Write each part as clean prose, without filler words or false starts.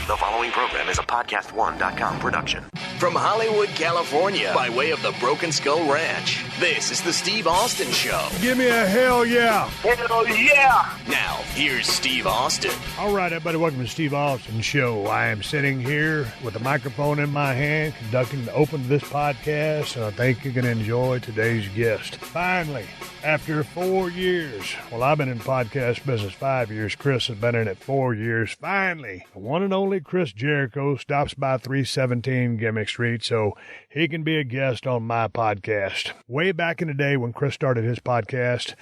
The following program is a PodcastOne.com production. From Hollywood, California, by way of the Broken Skull Ranch, this is the Steve Austin Show. Give me a hell yeah. Hell yeah. Now, here's Steve Austin. All right, everybody, welcome to the Steve Austin Show. I am sitting here with a microphone in my hand, conducting the open to this podcast, and I think you're going to enjoy today's guest. Finally, after 4 years, well, I've been in podcast business 5 years. Chris has been in it 4 years. Finally, the one and only Chris Jericho stops by 317 Gimmick Street so he can be a guest on my podcast. Way back in the day when Chris started his podcast,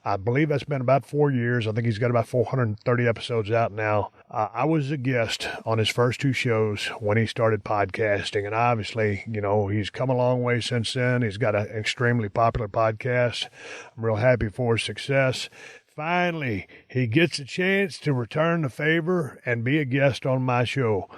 I believe that's been about 4 years. I think he's got about 430 episodes out now. I was a guest on his first two shows when he started podcasting, and obviously, you know, he's come a long way since then. He's got an extremely popular podcast. I'm real happy for his success. Finally, he gets a chance to return the favor and be a guest on my show.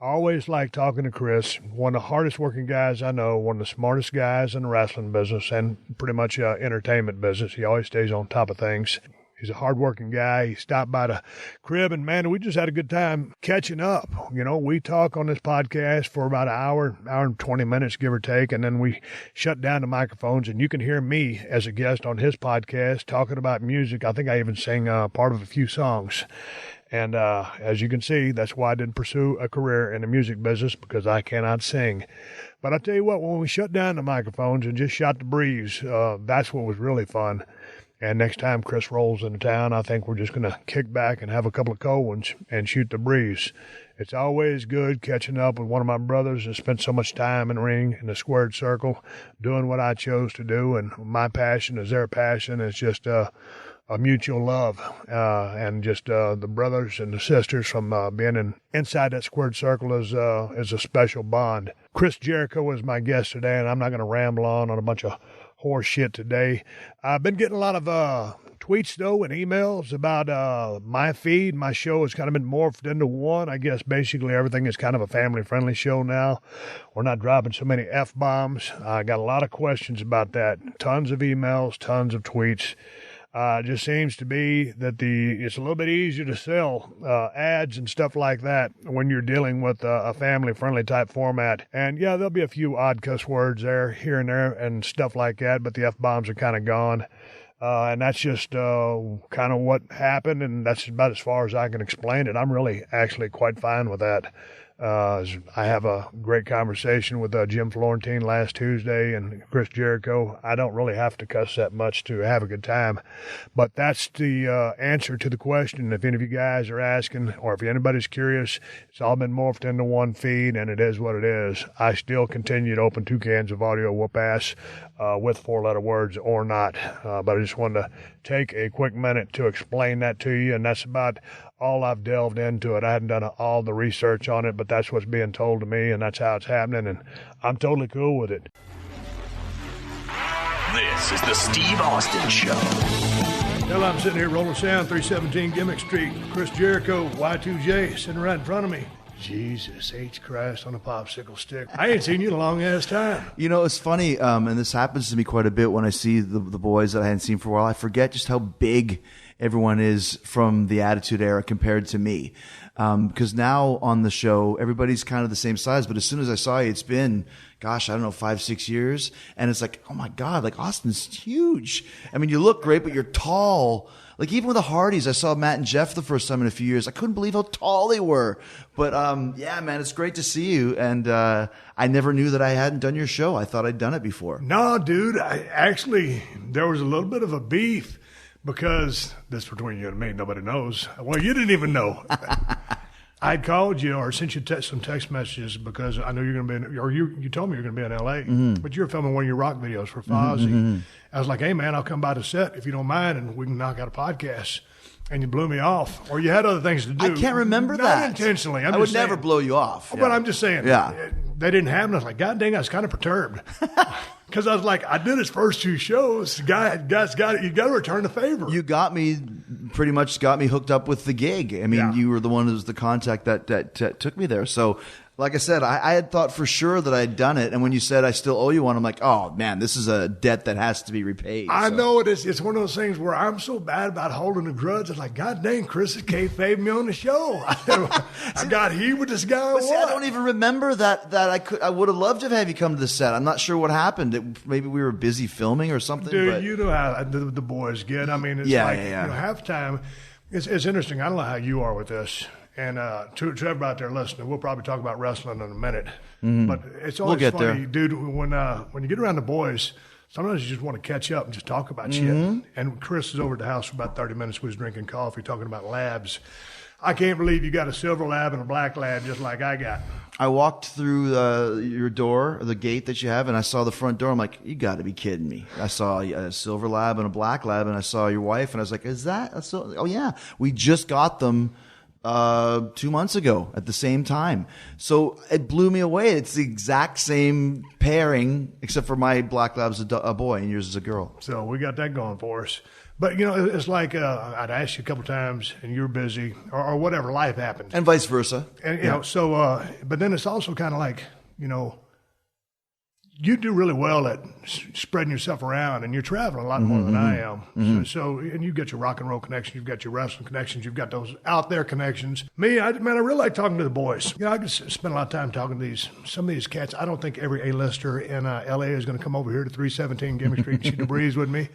I always like talking to Chris, one of the hardest working guys I know, one of the smartest guys in the wrestling business and pretty much entertainment business. He always stays on top of things. He's a hard-working guy. He stopped by the crib, and, man, we just had a good time catching up. You know, we talk on this podcast for about an hour and 20 minutes, give or take, and then we shut down the microphones, and you can hear me as a guest on his podcast talking about music. I think I even sang part of a few songs. And as you can see, that's why I didn't pursue a career in the music business, because I cannot sing. But I'll tell you what, when we shut down the microphones and just shot the breeze, that's what was really fun. And next time Chris rolls into town, I think we're just going to kick back and have a couple of cold ones and shoot the breeze. It's always good catching up with one of my brothers that spent so much time in the ring in the squared circle, doing what I chose to do. And my passion is their passion. It's just a mutual love, and just the brothers and the sisters from being inside that squared circle is a special bond. Chris Jericho is my guest today, and I'm not going to ramble on a bunch of horse shit today. I've been getting a lot of tweets, though, and emails about my feed. My show has kind of been morphed into one. I guess basically everything is kind of a family-friendly show now. We're not dropping so many F-bombs. I got a lot of questions about that. Tons of emails, tons of tweets. It just seems to be that it's a little bit easier to sell ads and stuff like that when you're dealing with a family-friendly type format. And, yeah, there'll be a few odd cuss words there, here and there, and stuff like that, but the F-bombs are kind of gone. And that's just kind of what happened, and that's about as far as I can explain it. I'm really actually quite fine with that. I have a great conversation with Jim Florentine last Tuesday and Chris Jericho. I don't really have to cuss that much to have a good time. But that's the answer to the question. If any of you guys are asking, or if anybody's curious, it's all been morphed into one feed, and it is what it is. I still continue to open 2 cans of audio whoop ass with 4-letter words or not. But I just wanted to take a quick minute to explain that to you, and that's about all I've delved into it. I hadn't done all the research on it, but that's what's being told to me, and that's how it's happening, and I'm totally cool with it. This is the Steve Austin Show. Well, I'm sitting here rolling sound, 317 Gimmick Street. Chris Jericho, Y2J, sitting right in front of me. Jesus H. Christ on a popsicle stick. I ain't seen you in a long-ass time. You know, it's funny, and this happens to me quite a bit when I see the boys that I hadn't seen for a while. I forget just how big everyone is from the Attitude Era compared to me. Because now on the show, everybody's kind of the same size. But as soon as I saw you, it's been, gosh, I don't know, 5-6 years. And it's like, oh, my God, like Austin's huge. I mean, you look great, but you're tall. Like, even with the Hardys, I saw Matt and Jeff the first time in a few years. I couldn't believe how tall they were. But, yeah, man, it's great to see you. And I never knew that I hadn't done your show. I thought I'd done it before. No, dude, there was a little bit of a beef because this is between you and me. Nobody knows. Well, you didn't even know. I'd called you or sent you some text messages because I knew you're going to be or you told me you're going to be in L.A., but you're filming one of your rock videos for Fozzy. I was like, hey, man, I'll come by the set if you don't mind, and we can knock out a podcast. And you blew me off, or you had other things to do. I can't remember that. Not intentionally. I would never blow you off. But I'm just saying, they didn't happen. I was like, God dang, I was kind of perturbed. Because I was like, I did his first 2 shows. You got to return the favor. You got me pretty much got me hooked up with the gig. I mean, you were the one who was the contact that took me there. So, like I said, I had thought for sure that I'd done it. And when you said I still owe you one, I'm like, oh, man, this is a debt that has to be repaid. I know it is. It's one of those things where I'm so bad about holding a grudge. It's like, God dang, Chris kayfabed me on the show. I got heat with this guy. But see, I don't even remember that I would have loved to have you come to the set. I'm not sure what happened. Maybe we were busy filming or something. Dude, but you know how the boys get. I mean, it's half time. It's interesting. I don't know how you are with this. And to everybody out there listening, we'll probably talk about wrestling in a minute. Mm-hmm. But it's always funny, there. Dude, when you get around the boys, sometimes you just want to catch up and just talk about shit. And Chris was over at the house for about 30 minutes. We was drinking coffee, talking about labs. I can't believe you got a silver lab and a black lab just like I got. I walked through your door, the gate that you have, and I saw the front door. I'm like, you got to be kidding me. I saw a silver lab and a black lab, and I saw your wife, and I was like, is that a silver? Oh, yeah. We just got them 2 months ago at the same time. So it blew me away. It's the exact same pairing, except for my black lab's a boy and yours is a girl. So we got that going for us. But, you know, it's like I'd asked you a couple times and you're busy or whatever, life happens. And vice versa. And, you know, so, but then it's also kind of like, you know, you do really well at spreading yourself around, and you're traveling a lot more than I am. Mm-hmm. So, and you've got your rock and roll connection, you've got your wrestling connections, you've got those out there connections. Me, I really like talking to the boys. You know, I just spend a lot of time talking to some of these cats. I don't think every A-lister in L.A. is going to come over here to 317 Gimmick Street and shoot the breeze with me.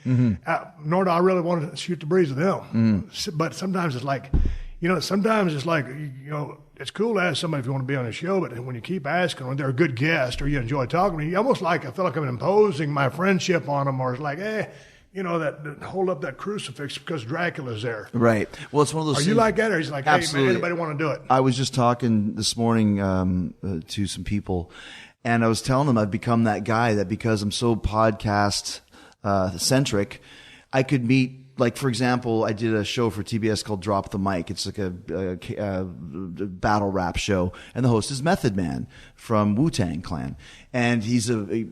Nor do I really want to shoot the breeze with them. But sometimes it's like, you know, it's cool to ask somebody if you want to be on a show, but when you keep asking when they're a good guest or you enjoy talking to them, you almost like, I feel like I'm imposing my friendship on them, or it's like, you know, that hold up that crucifix because Dracula's there. Right. Well, it's one of those things. Are you like that, or he's like, hey, man, anybody want to do it? I was just talking this morning to some people, and I was telling them I've become that guy that because I'm so podcast centric, I could meet. Like, for example, I did a show for TBS called Drop the Mic. It's like a battle rap show. And the host is Method Man from Wu-Tang Clan. And he's hey,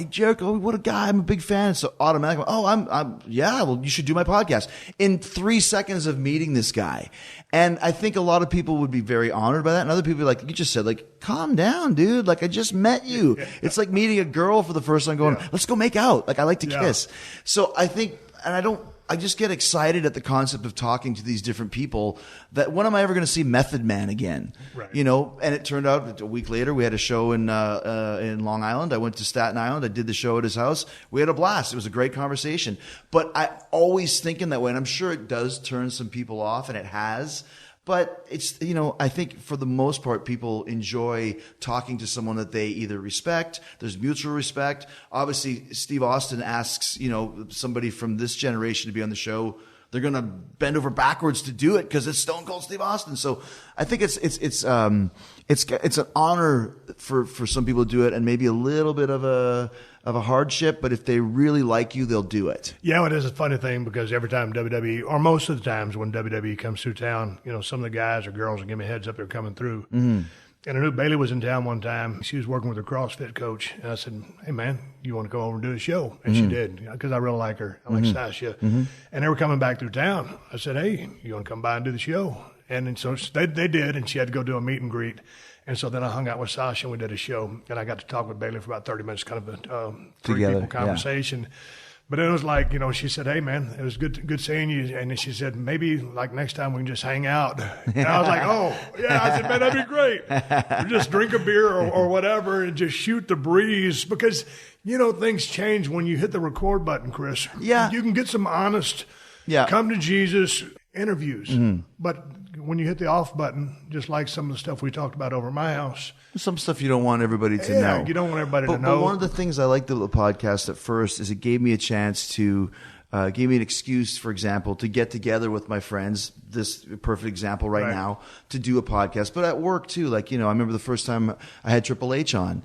Jericho, what a guy. I'm a big fan. So automatically, well, you should do my podcast. In 3 seconds of meeting this guy. And I think a lot of people would be very honored by that. And other people like, you just said, like, calm down, dude. Like, I just met you. It's like meeting a girl for the first time going, let's go make out. Like, I like to kiss. So I think, and I just get excited at the concept of talking to these different people that when am I ever going to see Method Man again? Right. You know, and it turned out a week later we had a show in Long Island. I went to Staten Island. I did the show at his house. We had a blast. It was a great conversation. But I always thinking that way, and I'm sure it does turn some people off, and it has. But it's, you know, I think for the most part, people enjoy talking to someone that they either respect. There's mutual respect. Obviously, Steve Austin asks, you know, somebody from this generation to be on the show. They're going to bend over backwards to do it because it's Stone Cold Steve Austin. So I think it's an honor for some people to do it, and maybe a little bit of a hardship, but if they really like you, they'll do it. Yeah, it is a funny thing because every time WWE, or most of the times when WWE comes through town, you know, some of the guys or girls will give me a heads up they're coming through. Mm-hmm. And I knew Bailey was in town one time. She was working with her CrossFit coach. And I said, hey, man, you want to go over and do a show? And she did, because I really like her. I like Sasha. And they were coming back through town. I said, hey, you want to come by and do the show? And then so they did, and she had to go do a meet and greet. And so then I hung out with Sasha, and we did a show. And I got to talk with Bailey for about 30 minutes, kind of a three-people conversation. Yeah. But it was like, you know, she said, hey, man, it was good seeing you. And then she said, maybe like next time we can just hang out. And I was like, oh, yeah. I said, man, that'd be great. We'll just drink a beer or whatever and just shoot the breeze. Because, you know, things change when you hit the record button, Chris. Yeah. You can get some honest, come to Jesus interviews. But when you hit the off button, just like some of the stuff we talked about over my house. Some stuff you don't want everybody to know. You don't want everybody to know. But one of the things I liked about the podcast at first is it gave me a chance to, gave me an excuse, for example, to get together with my friends, this perfect example right now, to do a podcast. But at work too, like, you know, I remember the first time I had Triple H on.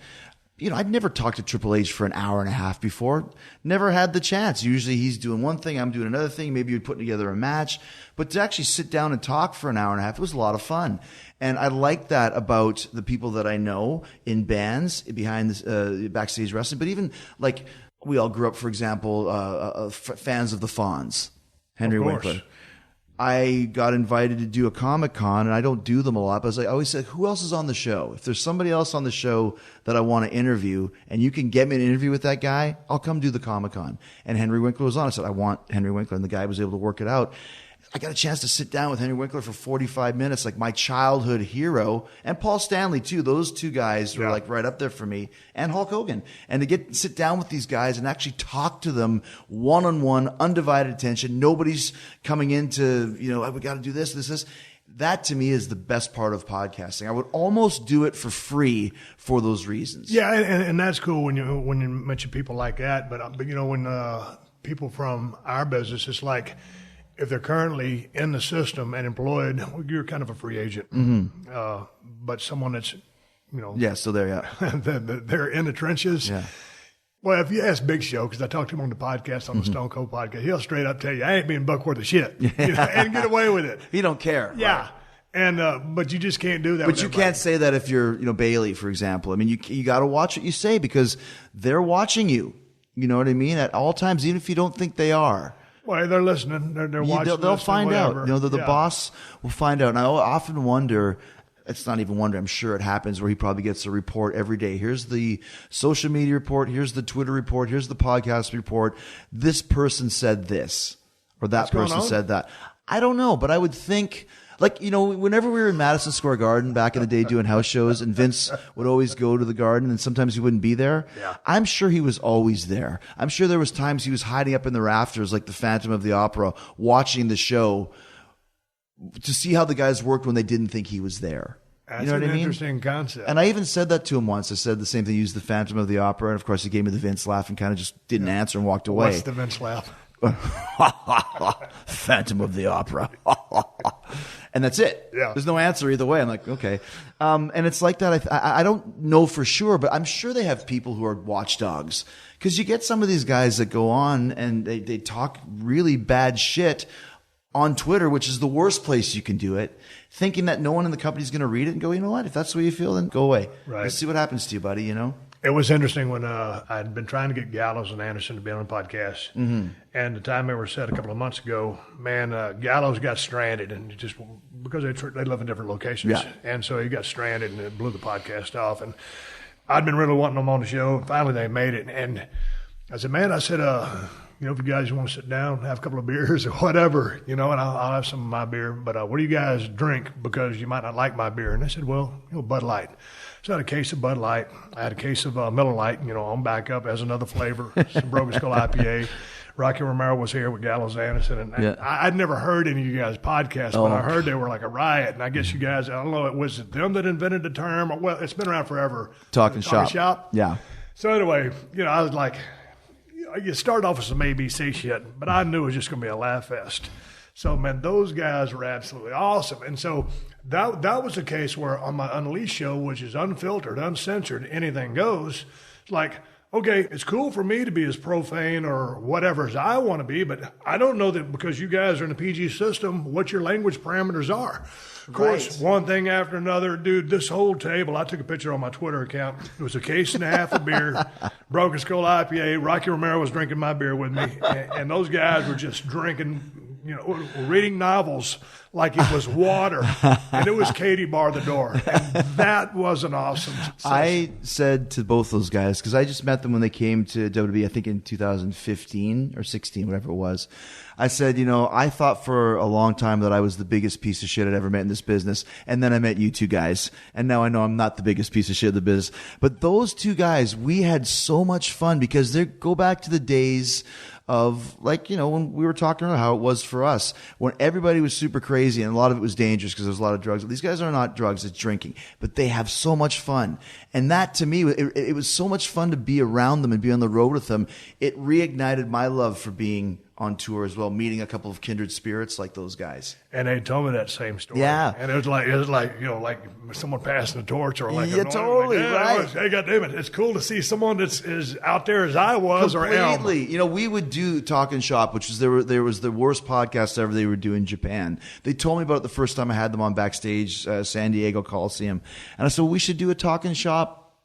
You know, I'd never talked to Triple H for an hour and a half before. Never had the chance. Usually he's doing one thing, I'm doing another thing. Maybe you're putting together a match. But to actually sit down and talk for an hour and a half, it was a lot of fun. And I like that about the people that I know in bands, behind this, backstage wrestling. But even, like, we all grew up, for example, fans of the Fonz. Henry Winkler. I got invited to do a Comic-Con, and I don't do them a lot, but I was like, I always said, who else is on the show? If there's somebody else on the show that I want to interview, and you can get me an interview with that guy, I'll come do the Comic-Con. And Henry Winkler was on. I said, I want Henry Winkler, and the guy was able to work it out. I got a chance to sit down with Henry Winkler for 45 minutes, like my childhood hero, and Paul Stanley too. Those two guys were like right up there for me, and Hulk Hogan. And to sit down with these guys and actually talk to them one-on-one, undivided attention. Nobody's coming into, we got to do this. That to me is the best part of podcasting. I would almost do it for free for those reasons. Yeah, and that's cool when you mention people like that. But when people from our business, it's like, if they're currently in the system and employed, you're kind of a free agent. Mm-hmm. But someone that's, still there, yeah. they're in the trenches. Yeah. Well, if you ask Big Show, because I talked to him on the podcast, on the Stone Cold podcast, he'll straight up tell you, I ain't being buck worth of shit. And get away with it. He don't care. Yeah. Right. And but you just can't do that. But you can't say that if you're, Bailey, for example. I mean, you got to watch what you say because they're watching you. You know what I mean? At all times, even if you don't think they are. Well, they're listening. They're watching. They'll find whatever. out. The boss will find out. And I often wonder, it's not even wonder, I'm sure it happens, where he probably gets a report every day. Here's the social media report. Here's the Twitter report. Here's the podcast report. This person said this, or that person said that. I don't know, but I would think, whenever we were in Madison Square Garden back in the day doing house shows, and Vince would always go to the Garden, and sometimes he wouldn't be there. Yeah. I'm sure he was always there. I'm sure there was times he was hiding up in the rafters like the Phantom of the Opera, watching the show to see how the guys worked when they didn't think he was there. That's an interesting concept. And I even said that to him once. I said the same thing, used the Phantom of the Opera, and of course he gave me the Vince laugh and kind of just didn't answer and walked away. What's the Vince laugh? Phantom of the Opera. And that's it. Yeah. There's no answer either way. I'm like, okay. And it's like that. I don't know for sure, but I'm sure they have people who are watchdogs. Because you get some of these guys that go on and they talk really bad shit on Twitter, which is the worst place you can do it, thinking that no one in the company is going to read it and go, you know what? If that's the way you feel, then go away. Right. Let's see what happens to you, buddy, It was interesting when I'd been trying to get Gallows and Anderson to be on the podcast. Mm-hmm. And the time they were set a couple of months ago, Gallows got stranded, and just because they live in different locations. Yeah. And so he got stranded, and it blew the podcast off. And I'd been really wanting them on the show. Finally, they made it. And I said, if you guys want to sit down, have a couple of beers or whatever, and I'll have some of my beer. But what do you guys drink? Because you might not like my beer. And they said, well, Bud Light. So I had a case of Bud Light. I had a case of Miller Lite, on backup as another flavor, some Broken Skull IPA. Rocky Romero was here with Gallows Anderson. And I'd never heard any of you guys' podcasts, but I heard they were like a riot. And I guess you guys, I don't know, was it them that invented the term? Well, it's been around forever. Talking shop. Yeah. So anyway, I was like, you start off with some ABC shit, but I knew it was just going to be a laugh fest. So, man, those guys were absolutely awesome. And so that was a case where on my Unleashed show, which is unfiltered, uncensored, anything goes, it's like, okay, it's cool for me to be as profane or whatever as I want to be, but I don't know that because you guys are in the PG system, what your language parameters are. Of course, one thing after another, dude, this whole table, I took a picture on my Twitter account. It was a case and a half of beer, Broken Skull IPA. Rocky Romero was drinking my beer with me, and those guys were just drinking, reading novels like it was water, and it was Katie bar the door. And that was an awesome session. I said to both those guys, because I just met them when they came to WWE, I think in 2015 or 16, whatever it was. I said, I thought for a long time that I was the biggest piece of shit I'd ever met in this business. And then I met you two guys. And now I know I'm not the biggest piece of shit in the business. But those two guys, we had so much fun because they go back to the days of when we were talking about how it was for us, when everybody was super crazy and a lot of it was dangerous because there's a lot of drugs. These guys are not drugs, it's drinking, but they have so much fun. And that to me, it was so much fun to be around them and be on the road with them. It reignited my love for being on tour as well, meeting a couple of kindred spirits like those guys. And they told me that same story. Yeah. And it was like like someone passing the torch or like totally right. Hey, goddamn it, it's cool to see someone that's as out there as I was. Completely. Or we would do Talking Shop, which is there was the worst podcast ever they would do in Japan. They told me about it the first time I had them on Backstage, San Diego Coliseum, and I said we should do a Talking Shop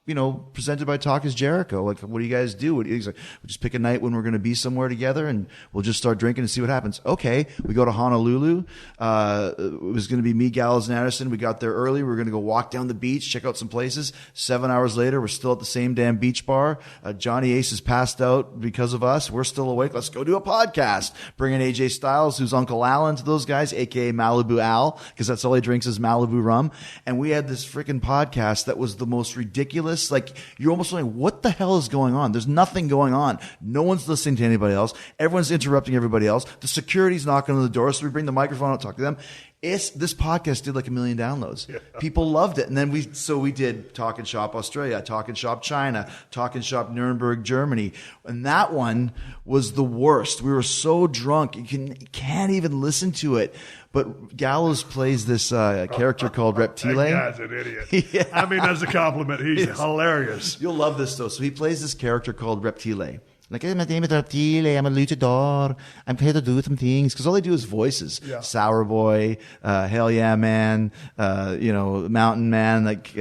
presented by Talk is Jericho. Like, what do you guys do? He's like, we just pick a night when we're going to be somewhere together and we'll just start drinking and see what happens. Okay. We go to Honolulu. It was going to be me, Gallows and Anderson. We got there early. We were going to go walk down the beach, check out some places. 7 hours later, we're still at the same damn beach bar. Johnny Ace is passed out because of us. We're still awake. Let's go do a podcast. Bring in AJ Styles, who's Uncle Alan to those guys, aka Malibu Al, because that's all he drinks is Malibu rum. And we had this freaking podcast that was the most ridiculous. Like, you're almost wondering, what the hell is going on? There's nothing going on. No one's listening to anybody else. Everyone's interrupting everybody else. The security's knocking on the door, so we bring the microphone out, talk to them. This podcast did like 1 million downloads. Yeah. People loved it. And then we did Talk and Shop Australia, Talk and Shop China, Talk and Shop Nuremberg, Germany. And that one was the worst. We were so drunk. You can't even listen to it. But Gallows plays this character called Reptile. That guy's an idiot. Yeah. I mean, that's a compliment. He's hilarious. You'll love this, though. So he plays this character called Reptile. Like, hey, my name is Reptile. I'm a luchador. I'm here to do some things. Because all they do is voices. Yeah. Sour Boy, Hell Yeah Man, Mountain Man, like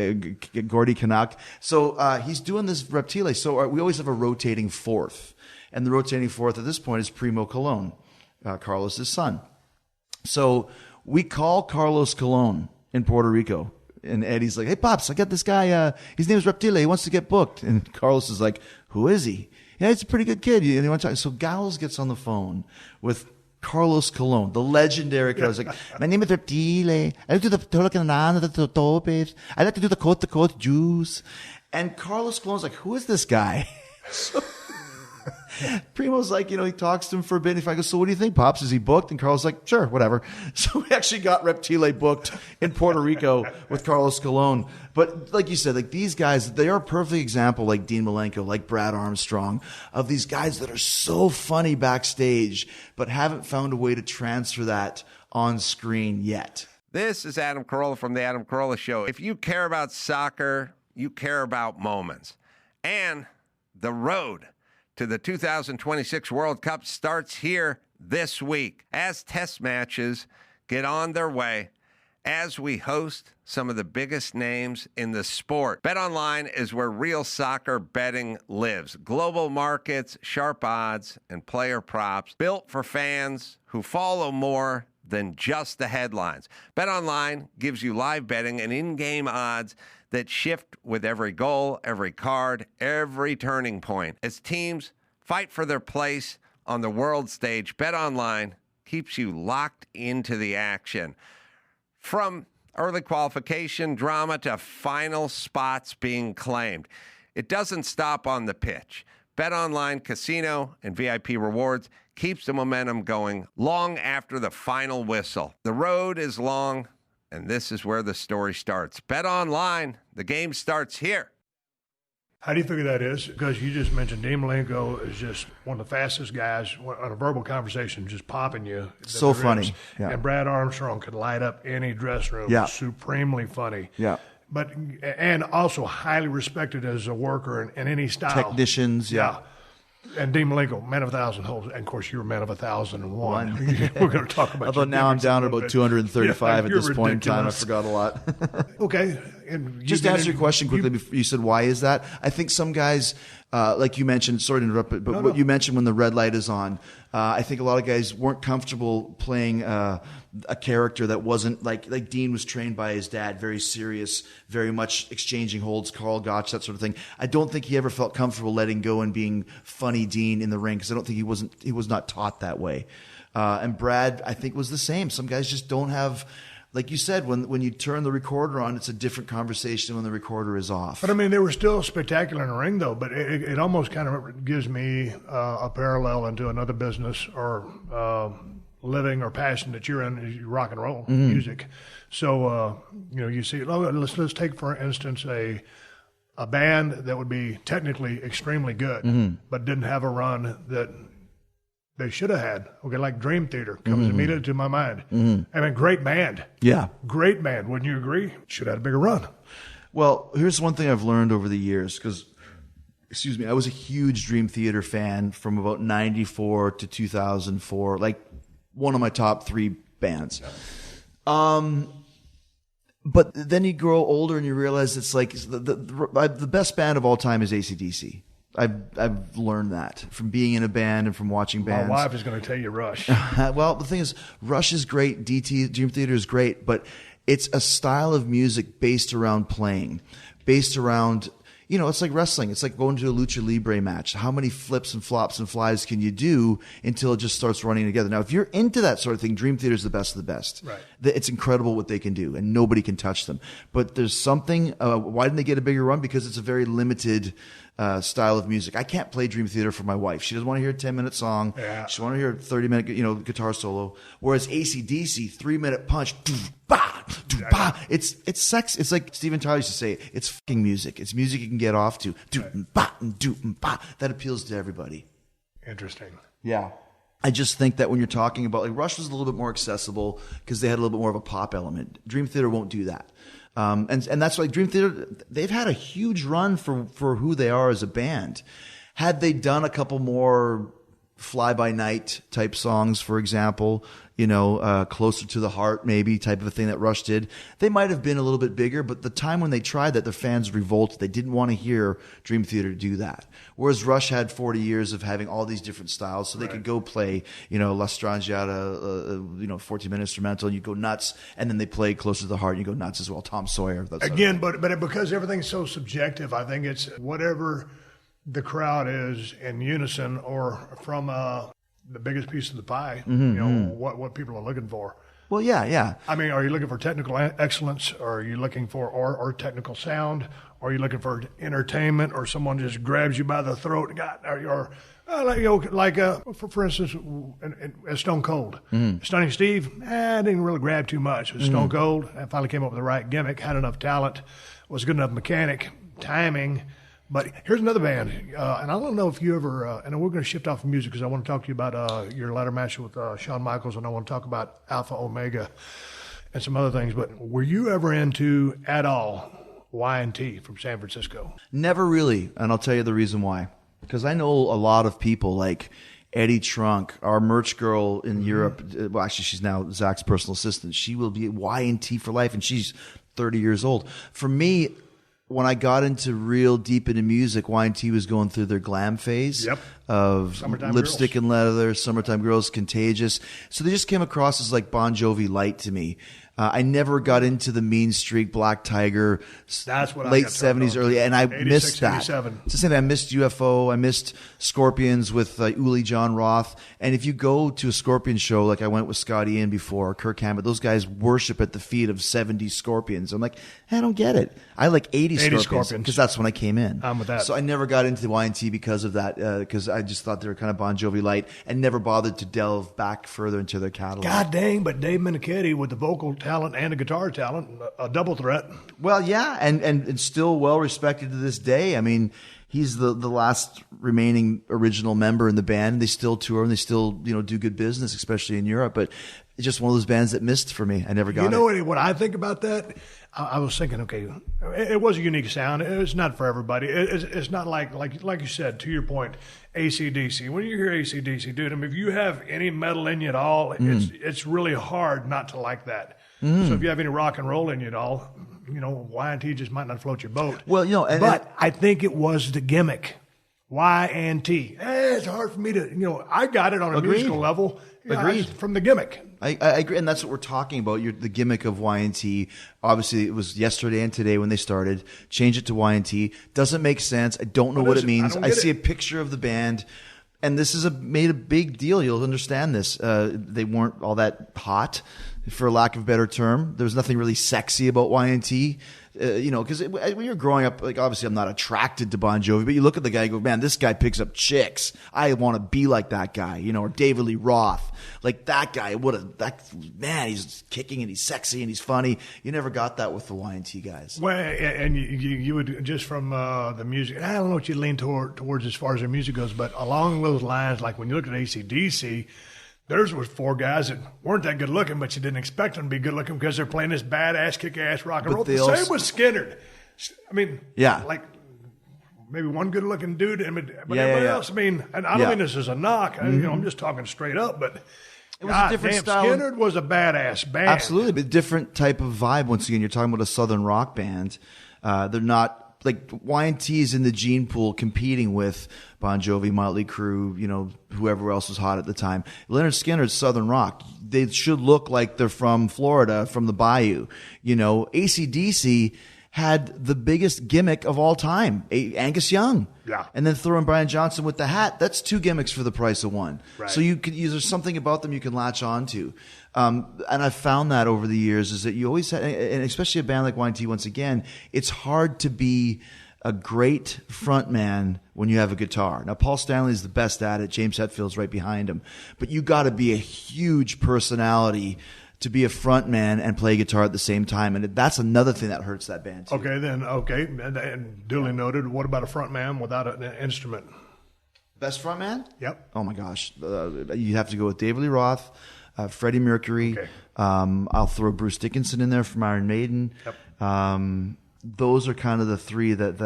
Gordy Canuck. So he's doing this Reptile. So we always have a rotating fourth. And the rotating fourth at this point is Primo Colon, Carlos' son. So we call Carlos Colon in Puerto Rico. And Eddie's like, hey, Pops, I got this guy. His name is Reptile. He wants to get booked. And Carlos is like, who is he? Yeah, he's a pretty good kid. And he wants to talk. So Gallows gets on the phone with Carlos Colon, the legendary Carlos. Like, my name is Reptile. I like to do the Turcanana, the Topes. I like to do the coat-to-coat juice. And Carlos Colon's like, who is this guy? So Primo's like, he talks to him for a bit. If I go, so what do you think, Pops? Is he booked? And Carlos like, sure, whatever. So we actually got Reptile booked in Puerto Rico with Carlos Colon. But like you said, like these guys, they are a perfect example, like Dean Malenko, like Brad Armstrong, of these guys that are so funny backstage, but haven't found a way to transfer that on screen yet. This is Adam Carolla from The Adam Carolla Show. If you care about soccer, you care about moments. And the road to the 2026 World Cup starts here this week as test matches get on their way as we host some of the biggest names in the sport. BetOnline is where real soccer betting lives. Global markets, sharp odds, and player props built for fans who follow more than just the headlines. BetOnline gives you live betting and in-game odds that shift with every goal, every card, every turning point. As teams fight for their place on the world stage, BetOnline keeps you locked into the action. From early qualification drama to final spots being claimed, it doesn't stop on the pitch. BetOnline Casino and VIP rewards keeps the momentum going long after the final whistle. The road is long, and this is where the story starts. BetOnline, the game starts here. How do you figure that is? Because you just mentioned Dean Malenko is just one of the fastest guys on a verbal conversation, just popping you. So funny. Yeah. And Brad Armstrong could light up any dressing room. Yeah. Supremely funny. Yeah. And also highly respected as a worker in any style. Technicians, yeah. And Dean Malenko, man of 1,000 holes. And, of course, you were man of 1,001. We're going to talk about although now I'm down to about 235 at this point in time. I forgot a lot. Okay. Just to answer your question quickly, you said, why is that? I think some guys, like you mentioned, sorry to interrupt, but what you mentioned when the red light is on, I think a lot of guys weren't comfortable playing a character that wasn't like Dean was trained by his dad, very serious, very much exchanging holds, Carl Gotch, that sort of thing. I don't think he ever felt comfortable letting go and being funny Dean in the ring, because I don't think he was not taught that way. And Brad, I think, was the same. Some guys just don't have. Like you said, when you turn the recorder on, it's a different conversation when the recorder is off. But, I mean, they were still spectacular in the ring, though. But it almost kind of gives me a parallel into another business or living or passion that you're in, is rock and roll music. So, you see, let's take, for instance, a band that would be technically extremely good, but didn't have a run that they should have had. Okay, like Dream Theater comes immediately to my mind. I mean, great band. Yeah. Great band. Wouldn't you agree? Should have had a bigger run. Well, here's one thing I've learned over the years, because, I was a huge Dream Theater fan from about 94 to 2004, like one of my top 3 bands. But then you grow older and you realize it's like the best band of all time is AC/DC. I've learned that from being in a band and from watching bands. My wife is going to tell you Rush. Well, the thing is, Rush is great. Dream Theater is great, but it's a style of music based around playing, based around, it's like wrestling. It's like going to a lucha libre match. How many flips and flops and flies can you do until it just starts running together? Now, if you're into that sort of thing, Dream Theater is the best of the best. Right. It's incredible what they can do, and nobody can touch them. But there's something. Why didn't they get a bigger run? Because it's a very limited style of music. I can't play Dream Theater for my wife. She doesn't want to hear a 10-minute song. Yeah. She wants to hear a 30-minute, guitar solo. Whereas AC/DC, 3-minute punch, it's sex. It's like Steven Tyler used to say, it's fucking music. It's music you can get off to. That appeals to everybody. Interesting. Yeah. I just think that when you're talking about, like, Rush was a little bit more accessible because they had a little bit more of a pop element. Dream Theater won't do that. And that's why Dream Theater, they've had a huge run for who they are as a band. Had they done a couple more fly-by-night type songs, for example, Closer to the Heart maybe type of a thing that Rush did, they might have been a little bit bigger, but the time when they tried that, the fans revolted. They didn't want to hear Dream Theater do that. Whereas Rush had 40 years of having all these different styles, so they could go play, La Strangiata, 14-minute instrumental, and you go nuts, and then they play Closer to the Heart, and you go nuts as well. Tom Sawyer. Again, but because everything's so subjective, I think it's whatever the crowd is in unison or from the biggest piece of the pie, what people are looking for. Well, yeah. I mean, are you looking for technical excellence, or are you looking for or technical sound, or are you looking for entertainment, or someone just grabs you by the throat, for instance, Stone Cold. Stunning Steve, didn't really grab too much. It was Stone Cold. I finally came up with the right gimmick, had enough talent, was a good enough mechanic, timing. But here's another band, and I don't know if you ever, and we're going to shift off of music because I want to talk to you about your ladder match with Shawn Michaels, and I want to talk about Alpha Omega and some other things. But were you ever into, at all, Y&T from San Francisco? Never really, and I'll tell you the reason why. Because I know a lot of people like Eddie Trunk, our merch girl in Europe. Well, actually, she's now Zach's personal assistant. She will be at Y&T for life, and she's 30 years old. For me, when I got into real deep into music, Y&T was going through their glam phase of Summertime Lipstick Girls. and Leather, Summertime Girls, Contagious. So they just came across as like Bon Jovi light to me. I never got into the Mean Streak, Black Tiger, That's what late I got turned 70s, on. early, and I 86, missed that. 87. It's the same thing. I missed UFO. I missed Scorpions with Uli John Roth. And if you go to a Scorpion show, like I went with Scott Ian before, or Kirk Hammett, those guys worship at the feet of 70s Scorpions. I'm like, I don't get it. I like 80 Scorpions because that's when I came in. I'm with that. So I never got into Y&T because of that, because I just thought they were kind of Bon Jovi light and never bothered to delve back further into their catalog. God dang, but Dave Menichetti with the vocal talent and the guitar talent, a double threat. Well, yeah, and still well respected to this day. I mean, he's the last remaining original member in the band. They still tour and they still do good business, especially in Europe. But it's just one of those bands that missed for me. I never got it. What I think about that? I was thinking, okay, it was a unique sound. It's not for everybody. It's not like you said, to your point, AC/DC. When you hear AC/DC, dude, I mean, if you have any metal in you at all, it's really hard not to like that. So if you have any rock and roll in you at all, Y&T just might not float your boat. Well, but I think it was the gimmick. Y&T. It's hard for me to, I got it on a musical level. Agreed. From the gimmick. I agree, and that's what we're talking about. The gimmick of Y&T. Obviously, it was yesterday and today when they started. Change it to Y&T. Doesn't make sense. I don't know what it means. I see a picture of the band, and this is made a big deal. You'll understand this. They weren't all that hot, for lack of a better term. There was nothing really sexy about Y&T. Because when you're growing up, like, obviously I'm not attracted to Bon Jovi, but you look at the guy and go, man, this guy picks up chicks. I want to be like that guy, or David Lee Roth. Like that guy, man, he's kicking and he's sexy and he's funny. You never got that with the Y&T guys. Well, and you would, just from the music, I don't know what you lean towards as far as their music goes, but along those lines, like when you look at AC/DC, theirs was four guys that weren't that good looking, but you didn't expect them to be good looking because they're playing this badass, kick-ass rock and roll. The same with Skinner. I mean, like maybe one good looking dude, but everybody else. I mean, and I don't mean this as a knock. I'm just talking straight up, but It was a different style. Skynyrd was a badass band. Absolutely, but different type of vibe. Once again, you're talking about a southern rock band. They're not like Y&T is in the gene pool competing with Bon Jovi, Motley Crue, whoever else was hot at the time. Leonard Skinner's southern rock. They should look like they're from Florida, from the bayou. AC/DC had the biggest gimmick of all time, Angus Young. Yeah. And then throw in Brian Johnson with the hat. That's 2 gimmicks for the price of 1. Right. So there's something about them you can latch on to. And I've found that over the years is that you always have, and especially a band like Y&T, once again, it's hard to be a great frontman when you have a guitar. Now, Paul Stanley is the best at it. James Hetfield's right behind him. But you got to be a huge personality to be a front man and play guitar at the same time. And that's another thing that hurts that band, too. Okay. And duly noted. What about a front man without an instrument? Best front man? Yep. Oh, my gosh. You have to go with David Lee Roth, Freddie Mercury. Okay. I'll throw Bruce Dickinson in there from Iron Maiden. Yep. Those are kind of the 3 that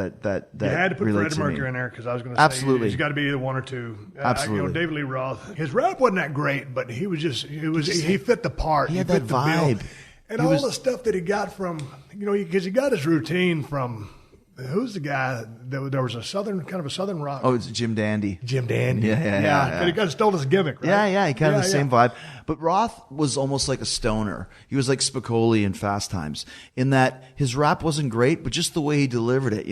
you had to put relate Freddie to me. Mercury in there because I was going to say Absolutely. he's got to be either 1 or 2. Absolutely. David Lee Roth, his rap wasn't that great, but he fit the part. He had fit that the vibe. bill. And all the stuff that he got from, because he got his routine from, who's the guy? There was a southern rock. Oh, it's Jim Dandy. Jim Dandy. Yeah. But he kind of stole his gimmick, right? Yeah, he kind of the same vibe. But Roth was almost like a stoner. He was like Spicoli in Fast Times in that his rap wasn't great, but just the way he delivered it,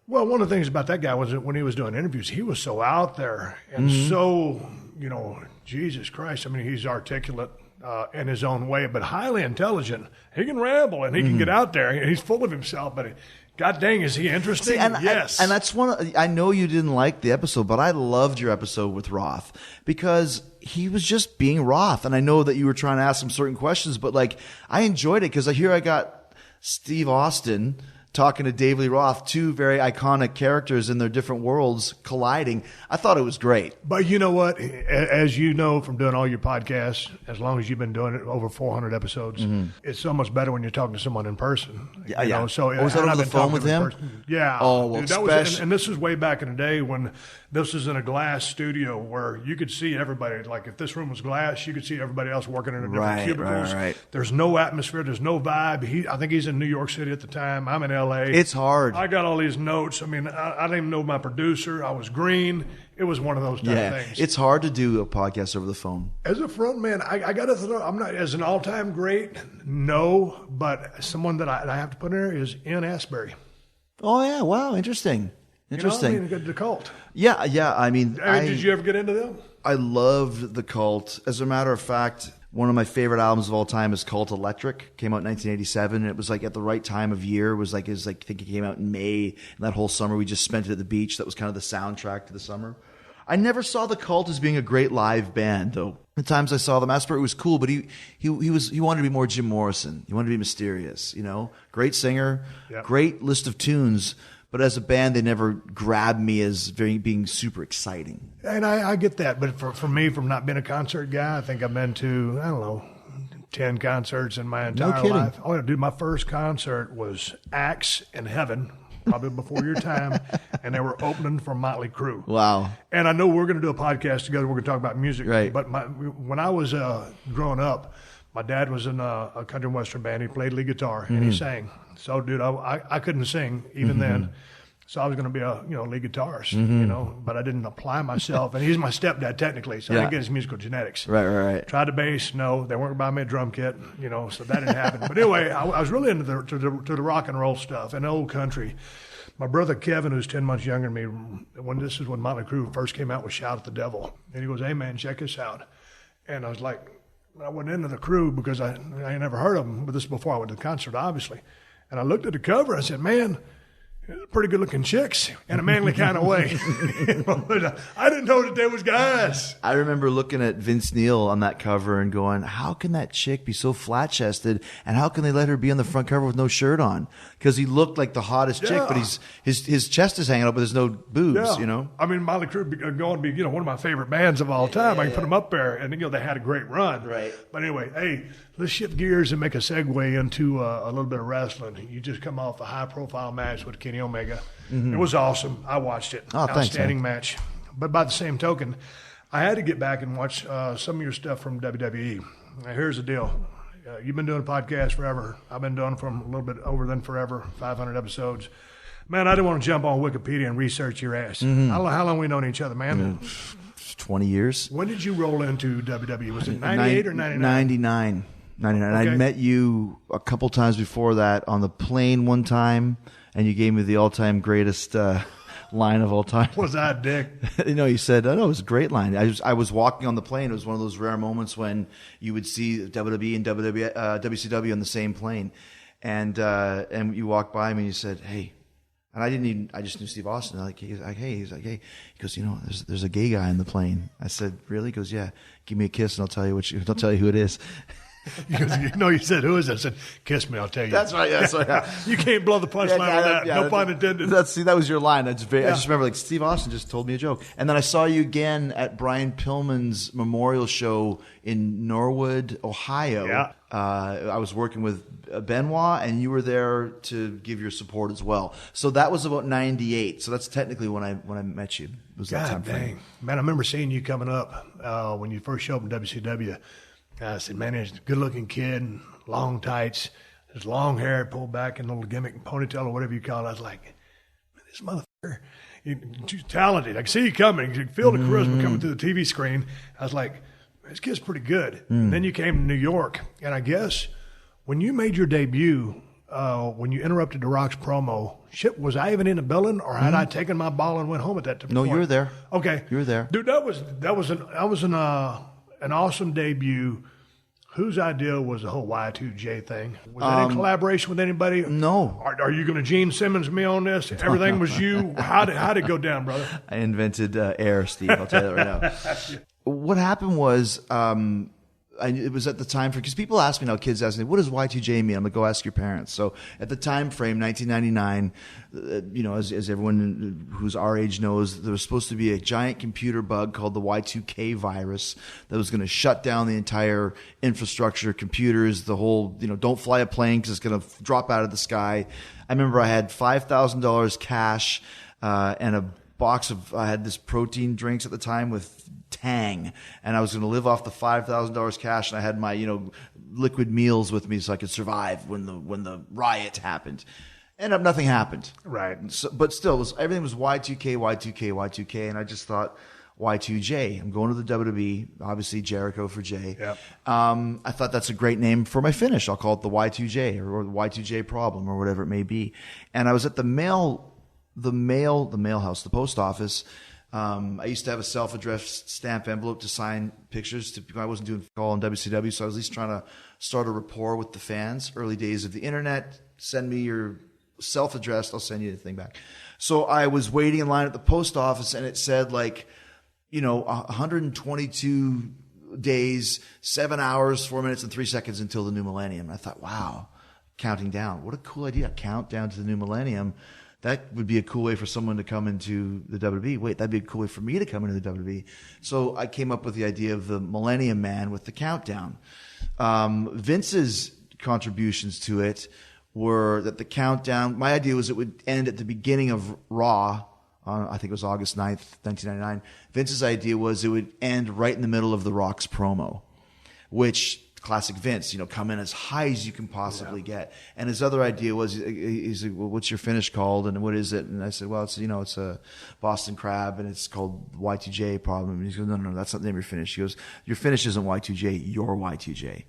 Well, one of the things about that guy was that when he was doing interviews, he was so out there and so, Jesus Christ. I mean, he's articulate in his own way, but highly intelligent. He can ramble and he can get out there. He's full of himself, but God dang, is he interesting? Yes. And that's I know you didn't like the episode, but I loved your episode with Roth because he was just being Roth. And I know that you were trying to ask him certain questions, but I enjoyed it because I got Steve Austin talking to David Lee Roth, 2 very iconic characters in their different worlds colliding. I thought it was great. But you know what? As you know from doing all your podcasts, as long as you've been doing it, over 400 episodes, it's so much better when you're talking to someone in person. Yeah. So was that over the phone with him? Yeah. Oh, well, Dude, and this was way back in the day when this was in a glass studio where you could see everybody. Like if this room was glass, you could see everybody else working in the different cubicles. Right. There's no atmosphere. There's no vibe. I think he's in New York City at the time. I'm in L.A. It's hard. I got all these notes. I mean, I didn't even know my producer. I was green. It was one of those type of things. It's hard to do a podcast over the phone. As a front man, I got to throw, I'm not, as an all-time great, no, but someone that I have to put in there is Ian Astbury. Oh, yeah. Wow. Interesting. The Cult. Yeah. I mean, did you ever get into them? I loved the Cult. As a matter of fact, one of my favorite albums of all time is Cult Electric. Came out in 1987. And it was at the right time of year. It was I think it came out in May. And that whole summer we just spent it at the beach. That was kind of the soundtrack to the summer. I never saw the Cult as being a great live band, though. The times I saw them, Asper, it was cool, but he wanted to be more Jim Morrison. He wanted to be mysterious, Great singer, great list of tunes. But as a band, they never grabbed me as being super exciting. And I get that. But for me, from not being a concert guy, I think I've been to, 10 concerts in my entire life. Oh, dude, my first concert was Axe in Heaven, probably before your time, and they were opening for Motley Crue. Wow. And I know we're going to do a podcast together. We're going to talk about music. Right. But when I was growing up, my dad was in a country and western band. He played lead guitar, and he sang. So, dude, I couldn't sing even then. So I was going to be a lead guitarist, but I didn't apply myself. And he's my stepdad technically, so I didn't get his musical genetics. Right. Tried the bass, no. They weren't buying me a drum kit, so that didn't happen. But anyway, I was really into the rock and roll stuff and old country. My brother Kevin, who's 10 months younger than me, this is when Motley Crue first came out with Shout at the Devil. And he goes, "Hey, man, check this out." And I was like, I went into the Crue because I never heard of them, but this is before I went to the concert, obviously. And I looked at the cover, I said, "Man, pretty good-looking chicks in a manly kind of way." I didn't know that there was guys. I remember looking at Vince Neil on that cover and going, how can that chick be so flat-chested, and how can they let her be on the front cover with no shirt on? Because he looked like the hottest chick, but his chest is hanging up, but there's no boobs, I mean, Motley Crue are going to be, one of my favorite bands of all time. I can put them up there, and they had a great run. Right. But anyway, hey, let's shift gears and make a segue into a little bit of wrestling. You just come off a high-profile match with Kenny Omega. It was awesome. I watched it. Oh, thanks, Outstanding match. But by the same token, I had to get back and watch some of your stuff from WWE. Now, here's the deal. You've been doing a podcast forever. I've been doing it for a little bit over than forever, 500 episodes. Man, I didn't want to jump on Wikipedia and research your ass. Mm-hmm. How long we known each other, man? 20 years. When did you roll into WWE? Was it 98 or 99? 99. Okay. I met you a couple times before that on the plane one time, and you gave me the all-time greatest line of all time. Was I a dick? You said, oh, no, it was a great line. I was walking on the plane. It was one of those rare moments when you would see WWE and WCW on the same plane. And you walked by me and you said, hey. And I just knew Steve Austin. He's like, hey. He goes, there's a gay guy in the plane. I said, really? He goes, yeah. Give me a kiss and I'll tell you who it is. He goes, you said, who is it? I said, kiss me, I'll tell you. That's right. Yeah, that's right. Yeah. You can't blow the punchline with that. No pun intended. That was your line. I just remember Steve Austin just told me a joke. And then I saw you again at Brian Pillman's memorial show in Norwood, Ohio. Yeah. I was working with Benoit, and you were there to give your support as well. So that was about 98. So that's technically when I met you. It was that time frame. Man, I remember seeing you coming up when you first showed up in WCW. I said, man, he's a good-looking kid, long tights, his long hair pulled back in a little gimmick ponytail or whatever you call it. I was like, man, this motherfucker, he's talented. I can see you coming. You can feel the charisma coming through the TV screen. I was like, this kid's pretty good. And then you came to New York, and I guess when you made your debut, when you interrupted The Rock's promo, was I even in the building, or had I taken my ball and went home at that point? No, you were there. Okay. You were there. Dude, that was an awesome debut. Whose idea was the whole Y2J thing? Was that in collaboration with anybody? No. Are you going to Gene Simmons me on this? Everything was you. How'd it go down, brother? I invented air, Steve. I'll tell you that right now. What happened was, it was at the time because people ask me now, kids ask me, what does Y2J mean? I'm like, go ask your parents. So at the time frame, 1999, as everyone who's our age knows, there was supposed to be a giant computer bug called the Y2K virus that was going to shut down the entire infrastructure, computers, the whole, don't fly a plane because it's going to drop out of the sky. I remember I had $5,000 cash and a box of, I had this protein drinks at the time with Tang, and I was going to live off the $5,000 cash, and I had my liquid meals with me so I could survive when the riot happened. Ended up nothing happened. Right. So, but still, everything was Y2K, and I just thought Y2J. I'm going to the WWE, obviously Jericho for J. Yep. I thought that's a great name for my finish. I'll call it the Y2J or the Y2J problem or whatever it may be. And I was at the mail house, the post office. I used to have a self-addressed stamp envelope to sign pictures. I wasn't doing call on WCW, so I was at least trying to start a rapport with the fans. Early days of the internet, send me your self-addressed, I'll send you the thing back. So I was waiting in line at the post office, and it said 122 days, 7 hours, 4 minutes, and 3 seconds until the new millennium. I thought, wow, counting down. What a cool idea, count down to the new millennium. That would be a cool way for someone to come into the WWE. Wait, that'd be a cool way for me to come into the WWE. So I came up with the idea of the Millennium Man with the countdown. Vince's contributions to it were that the countdown, my idea was it would end at the beginning of Raw, I think it was August 9th, 1999. Vince's idea was it would end right in the middle of The Rock's promo, which... classic Vince, come in as high as you can possibly get. And his other idea was, he's like, well, what's your finish called? And what is it? And I said, well, it's a Boston Crab and it's called Y2J problem. And he goes, no, that's not the name of your finish. He goes, your finish isn't Y2J, you're Y2J.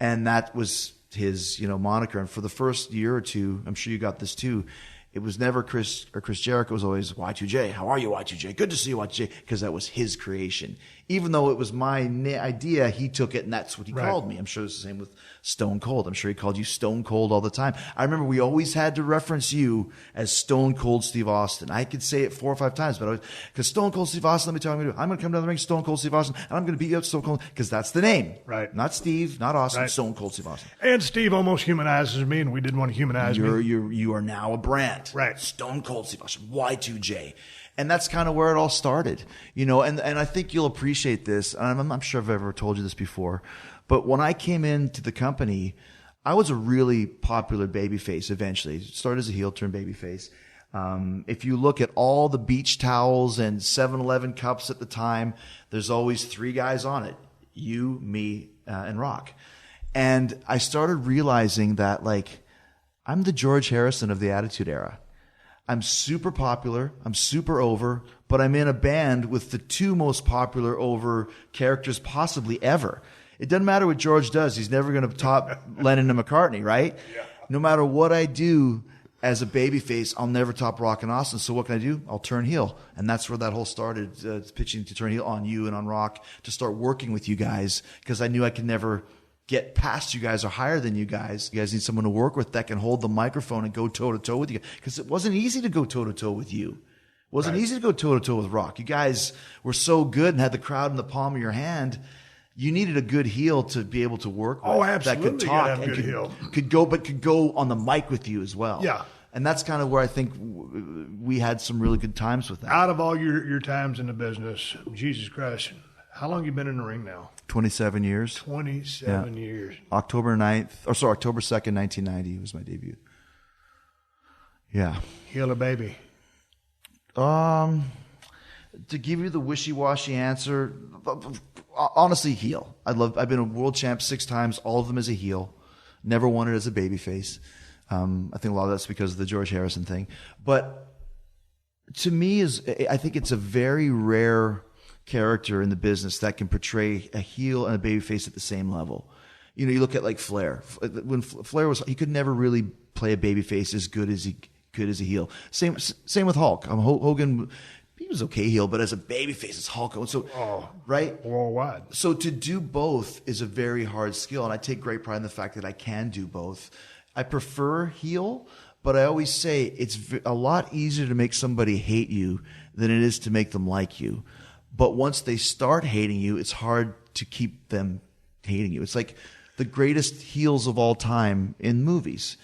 And that was his, moniker. And for the first year or two, I'm sure you got this too, it was never Chris Jericho. It was always Y2J. How are you, Y2J? Good to see you, Y2J. Because that was his creation. Even though it was my idea, he took it, and that's what he called me. I'm sure it's the same with Stone Cold. I'm sure he called you Stone Cold all the time. I remember we always had to reference you as Stone Cold Steve Austin. I could say it 4 or 5 times, but because Stone Cold Steve Austin, let me tell you what I'm going to come down the ring, Stone Cold Steve Austin, and I'm going to beat you up Stone Cold, because that's the name. Right. Not Steve, not Austin, Stone Cold Steve Austin. And Steve almost humanizes me, and we didn't want to humanize me. You are now a brand. Right. Stone Cold Steve Austin, Y2J. And that's kind of where it all started, and I think you'll appreciate this. And I'm not sure if I've ever told you this before, but when I came into the company, I was a really popular babyface eventually. Started as a heel, turned babyface. If you look at all the beach towels and 7-Eleven cups at the time, there's always 3 guys on it. You, me, and Rock. And I started realizing that, like, I'm the George Harrison of the Attitude Era. I'm super popular. I'm super over, but I'm in a band with the 2 most popular over characters possibly ever. It doesn't matter what George does. He's never going to top Lennon and McCartney, right? Yeah. No matter what I do as a babyface, I'll never top Rock and Austin. So what can I do? I'll turn heel. And that's where that whole started, pitching to turn heel on you and on Rock, to start working with you guys, because I knew I could never get past you guys or higher than you guys. You guys need someone to work with that can hold the microphone and go toe-to-toe with you. Because it wasn't easy to go toe-to-toe with you. It wasn't easy to go toe-to-toe with Rock. You guys were so good and had the crowd in the palm of your hand. You needed a good heel to be able to work with. Oh, absolutely. That could talk and heel. could go on the mic with you as well. Yeah. And that's kind of where I think we had some really good times with that. Out of all your times in the business, Jesus Christ, how long have you been in the ring now? 27 years. 27 years. October 2nd, 1990 was my debut. Yeah. Heel or baby? To give you the wishy-washy answer, honestly, heel. I've been a world champ 6 times, all of them as a heel. Never won it as a babyface. I think a lot of that's because of the George Harrison thing. But to me, I think it's a very rare character in the business that can portray a heel and a babyface at the same level. You know, you look at like Flair. When Flair he could never really play a babyface as good as he could as a heel. Same with Hulk. Hogan, he was okay heel, but as a babyface, it's Hulk. So, right? Worldwide. So to do both is a very hard skill, and I take great pride in the fact that I can do both. I prefer heel, but I always say it's a lot easier to make somebody hate you than it is to make them like you. But once they start hating you, it's hard to keep them hating you. It's like the greatest heels of all time in movies.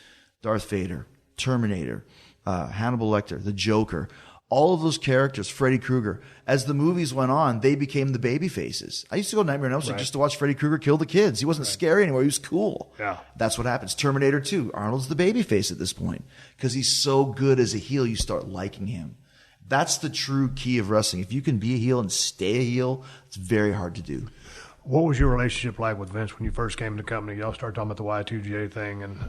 Darth Vader, Terminator, Hannibal Lecter, the Joker. All of those characters, Freddy Krueger, as the movies went on, they became the baby faces. I used to go to Nightmare on Elm Street just to watch Freddy Krueger kill the kids. He wasn't scary anymore. He was cool. Yeah. That's what happens. Terminator 2. Arnold's the baby face at this point because he's so good as a heel, you start liking him. That's the true key of wrestling. If you can be a heel and stay a heel, it's very hard to do. What was your relationship like with Vince when you first came to the company? Y'all started talking about the Y2J thing and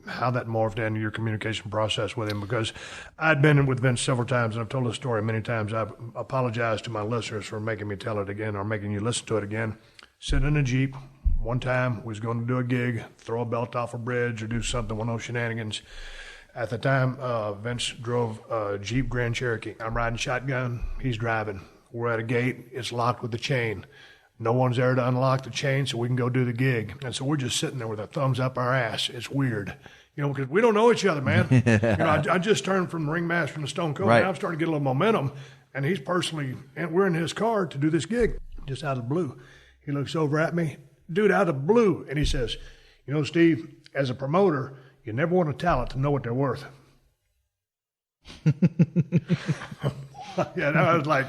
how that morphed into your communication process with him. Because I'd been with Vince several times, and I've told this story many times. I apologize to my listeners for making me tell it again or making you listen to it again. Sitting in a Jeep, one time we was going to do a gig, throw a belt off a bridge or do something, one of those shenanigans. At the time, Vince drove a Jeep Grand Cherokee. I'm riding shotgun. He's driving. We're at a gate. It's locked with a chain. No one's there to unlock the chain so we can go do the gig. And so we're just sitting there with our thumbs up our ass. It's weird. You know, because we don't know each other, man. You know, I just turned from the ringmaster to Stone Cold. Right. Now I'm starting to get a little momentum. And he's personally, and we're in his car to do this gig, just out of the blue. He looks over at me, dude, out of the blue. And he says, you know, Steve, as a promoter, you never want a talent to know what they're worth. Yeah, and I was like,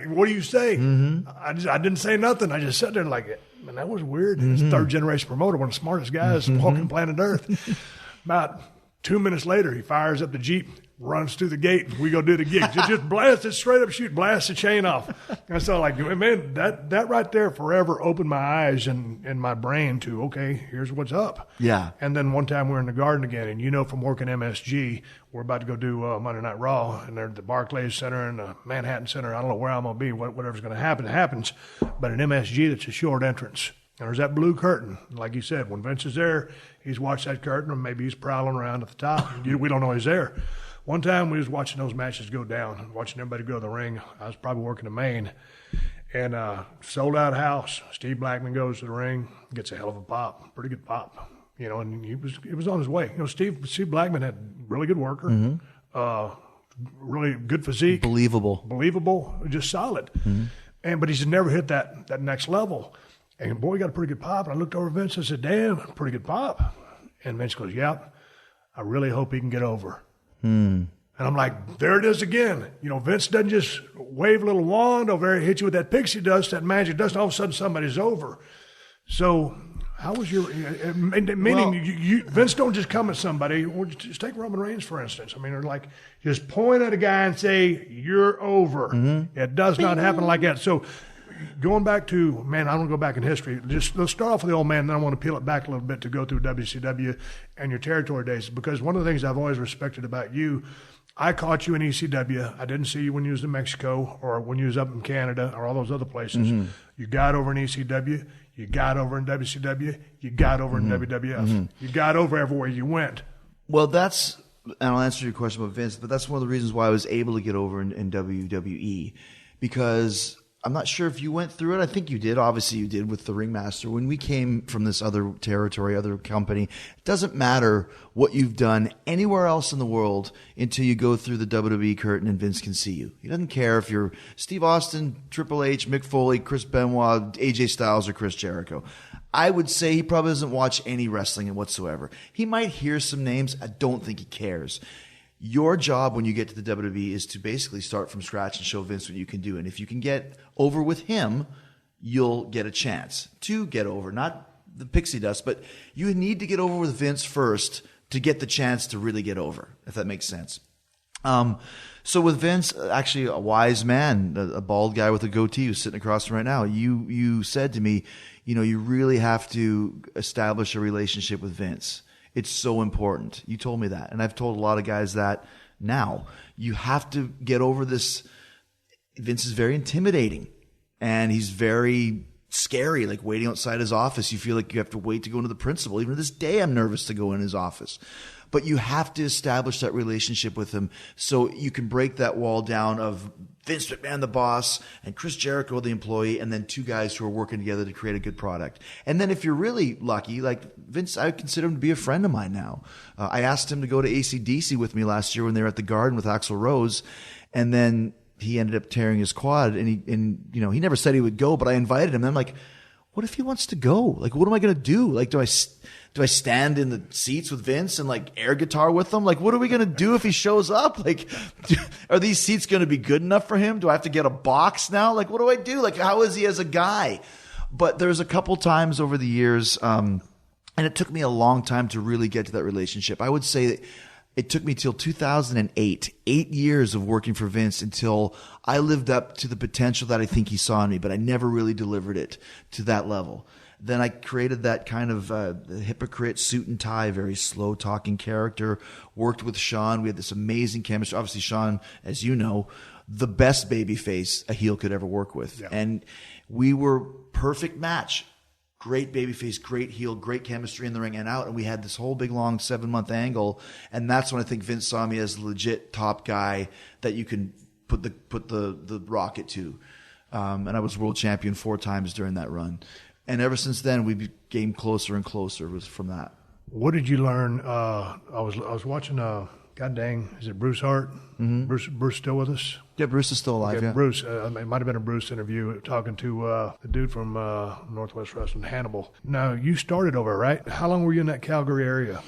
what do you say? Mm-hmm. I didn't say nothing. I just sat there like, man, that was weird. Mm-hmm. He's a third-generation promoter, one of the smartest guys walking planet Earth. About 2 minutes later, he fires up the Jeep, runs through the gate, and we go do the gig. Just blast it straight up, blast the chain off. And so like, man, that right there forever opened my eyes and my brain to, okay, here's what's up. Yeah. And then one time we're in the Garden again, and you know from working MSG, we're about to go do Monday Night Raw, and they're at the Barclays Center and the Manhattan Center. I don't know where I'm going to be. Whatever's going to happen, happens. But in MSG, that's a short entrance. And there's that blue curtain. Like you said, when Vince is there, he's watched that curtain, or maybe he's prowling around at the top. We don't know he's there. One time we was watching those matches go down, watching everybody go to the ring. I was probably working the main. And sold out house. Steve Blackman goes to the ring, gets a hell of a pop, pretty good pop. You know, and he was on his way. You know, Steve Blackman had really good worker, really good physique. Believable, just solid. Mm-hmm. But he's never hit that next level. And boy, he got a pretty good pop. And I looked over at Vince and said, damn, pretty good pop. And Vince goes, yep, I really hope he can get over. And I'm like, there it is again. You know, Vince doesn't just wave a little wand over there, hit you with that pixie dust, that magic dust, and all of a sudden somebody's over. So How was your meaning? Vince don't just come at somebody. Or just take Roman Reigns for instance. I mean, they're like just point at a guy and say you're over. Mm-hmm. It does not happen like that. So going back to I don't go back in history. Just let's start off with the old man. Then I want to peel it back a little bit to go through WCW and your territory days, because one of the things I've always respected about you. I caught you in ECW. I didn't see you when you was in Mexico or when you was up in Canada or all those other places. Mm-hmm. You got over in ECW. You got over in WCW. You got over in WWF. Mm-hmm. You got over everywhere you went. Well, and I'll answer your question about Vince, but that's one of the reasons why I was able to get over in WWE, because I'm not sure if you went through it. I think you did. Obviously, you did with the Ringmaster. When we came from this other territory, other company, it doesn't matter what you've done anywhere else in the world until you go through the WWE curtain and Vince can see you. He doesn't care if you're Steve Austin, Triple H, Mick Foley, Chris Benoit, AJ Styles, or Chris Jericho. I would say he probably doesn't watch any wrestling whatsoever. He might hear some names. I don't think he cares. Your job when you get to the WWE is to basically start from scratch and show Vince what you can do. And if you can get over with him, you'll get a chance to get over. Not the pixie dust, but you need to get over with Vince first to get the chance to really get over, if that makes sense. So with Vince, actually a wise man, a bald guy with a goatee who's sitting across from right now, you said to me, you really have to establish a relationship with Vince. It's so important. You told me that. And I've told a lot of guys that now. You have to get over this. Vince is very intimidating. And he's very scary, like waiting outside his office. You feel like you have to wait to go into the principal. Even to this day, I'm nervous to go in his office. But you have to establish that relationship with him so you can break that wall down of Vince McMahon, the boss, and Chris Jericho, the employee, and then two guys who are working together to create a good product. And then if you're really lucky, like Vince, I consider him to be a friend of mine now. I asked him to go to AC/DC with me last year when they were at the Garden with Axl Rose, and then he ended up tearing his quad, and he never said he would go, but I invited him. And I'm like, what if he wants to go? Like, what am I going to do? Like, do I stand in the seats with Vince and like air guitar with him? Like, what are we going to do if he shows up? Like, are these seats going to be good enough for him? Do I have to get a box now? Like, what do I do? Like, how is he as a guy? But there's a couple times over the years, and it took me a long time to really get to that relationship. I would say that it took me till 2008, 8 years of working for Vince until I lived up to the potential that I think he saw in me, but I never really delivered it to that level. Then I created that kind of hypocrite suit and tie, very slow talking character, worked with Shawn. We had this amazing chemistry. Obviously, Shawn, as you know, the best babyface a heel could ever work with. Yeah. And we were perfect match. Great babyface, great heel, great chemistry in the ring and out. And we had this whole big, long 7-month angle. And that's when I think Vince saw me as a legit top guy that you can put the rocket to. And I was world champion 4 times during that run. And ever since then, we became closer and closer from that. What did you learn? I was watching, God dang, is it Bruce Hart? Mm-hmm. Bruce still with us? Yeah, Bruce is still alive, okay, yeah. Bruce, it might have been a Bruce interview talking to the dude from Northwest Wrestling, Hannibal. Now, you started over, right? How long were you in that Calgary area?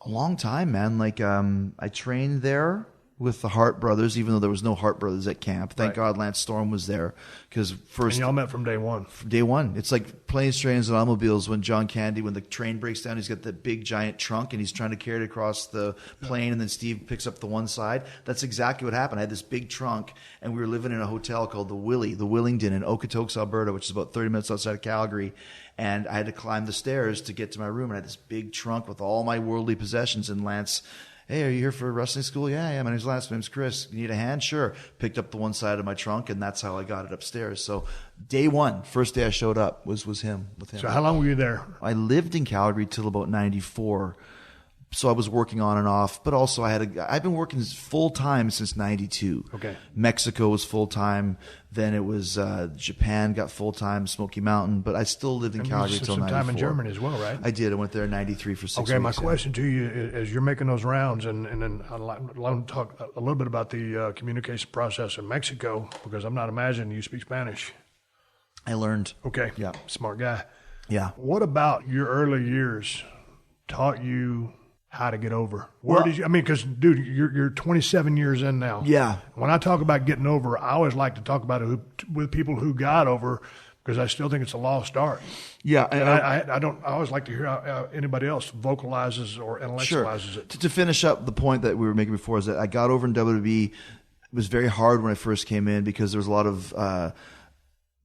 A long time, man. Like, I trained there with the Hart brothers, even though there was no Hart brothers at camp. Thank God Lance Storm was there. Because first, and y'all met from day one. From day one. It's like planes, trains, and automobiles when John Candy, when the train breaks down, he's got that big giant trunk and he's trying to carry it across the plane, and then Steve picks up the one side. That's exactly what happened. I had this big trunk, and we were living in a hotel called the Willingdon in Okotoks, Alberta, which is about 30 minutes outside of Calgary. And I had to climb the stairs to get to my room, and I had this big trunk with all my worldly possessions, and Lance, hey, are you here for wrestling school? Yeah, my name's Lance. My name's Chris. You need a hand? Sure. Picked up the one side of my trunk, and that's how I got it upstairs. So day one, first day I showed up was him. With him. So how long were you there? I lived in Calgary till about 94. So I was working on and off, but also I've been working full time since 92. Okay. Mexico was full time. Then it was Japan got full time, Smoky Mountain, but I still lived in Calgary till 94. Some time in Germany as well, right? I did. I went there in 93 for 6 weeks. Okay, my question to you is you're making those rounds, and then I'd like to talk a little bit about the communication process in Mexico, because I'm not imagining you speak Spanish. I learned. Okay. Yeah. Smart guy. Yeah. What about your early years taught you how to get over? Where did you? I mean, because dude, you're 27 years in now. Yeah. When I talk about getting over, I always like to talk about it with people who got over, because I still think it's a lost art. Yeah, and I always like to hear how anybody else vocalizes or intellectualizes it. To finish up the point that we were making before is that I got over in WWE. It was very hard when I first came in because there was a lot of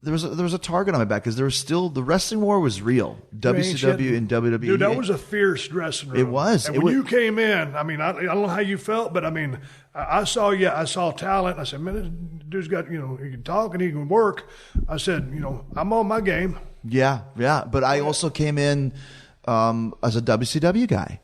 there was a target on my back because there was still the wrestling war was real. WCW and WWE. Dude, that was a fierce dressing room. It was. And when you came in, I mean, I don't know how you felt, but I mean, I saw you. I saw talent. I said, man, this dude's got, he can talk and he can work. I said, I'm on my game. Yeah. But I also came in as a WCW guy,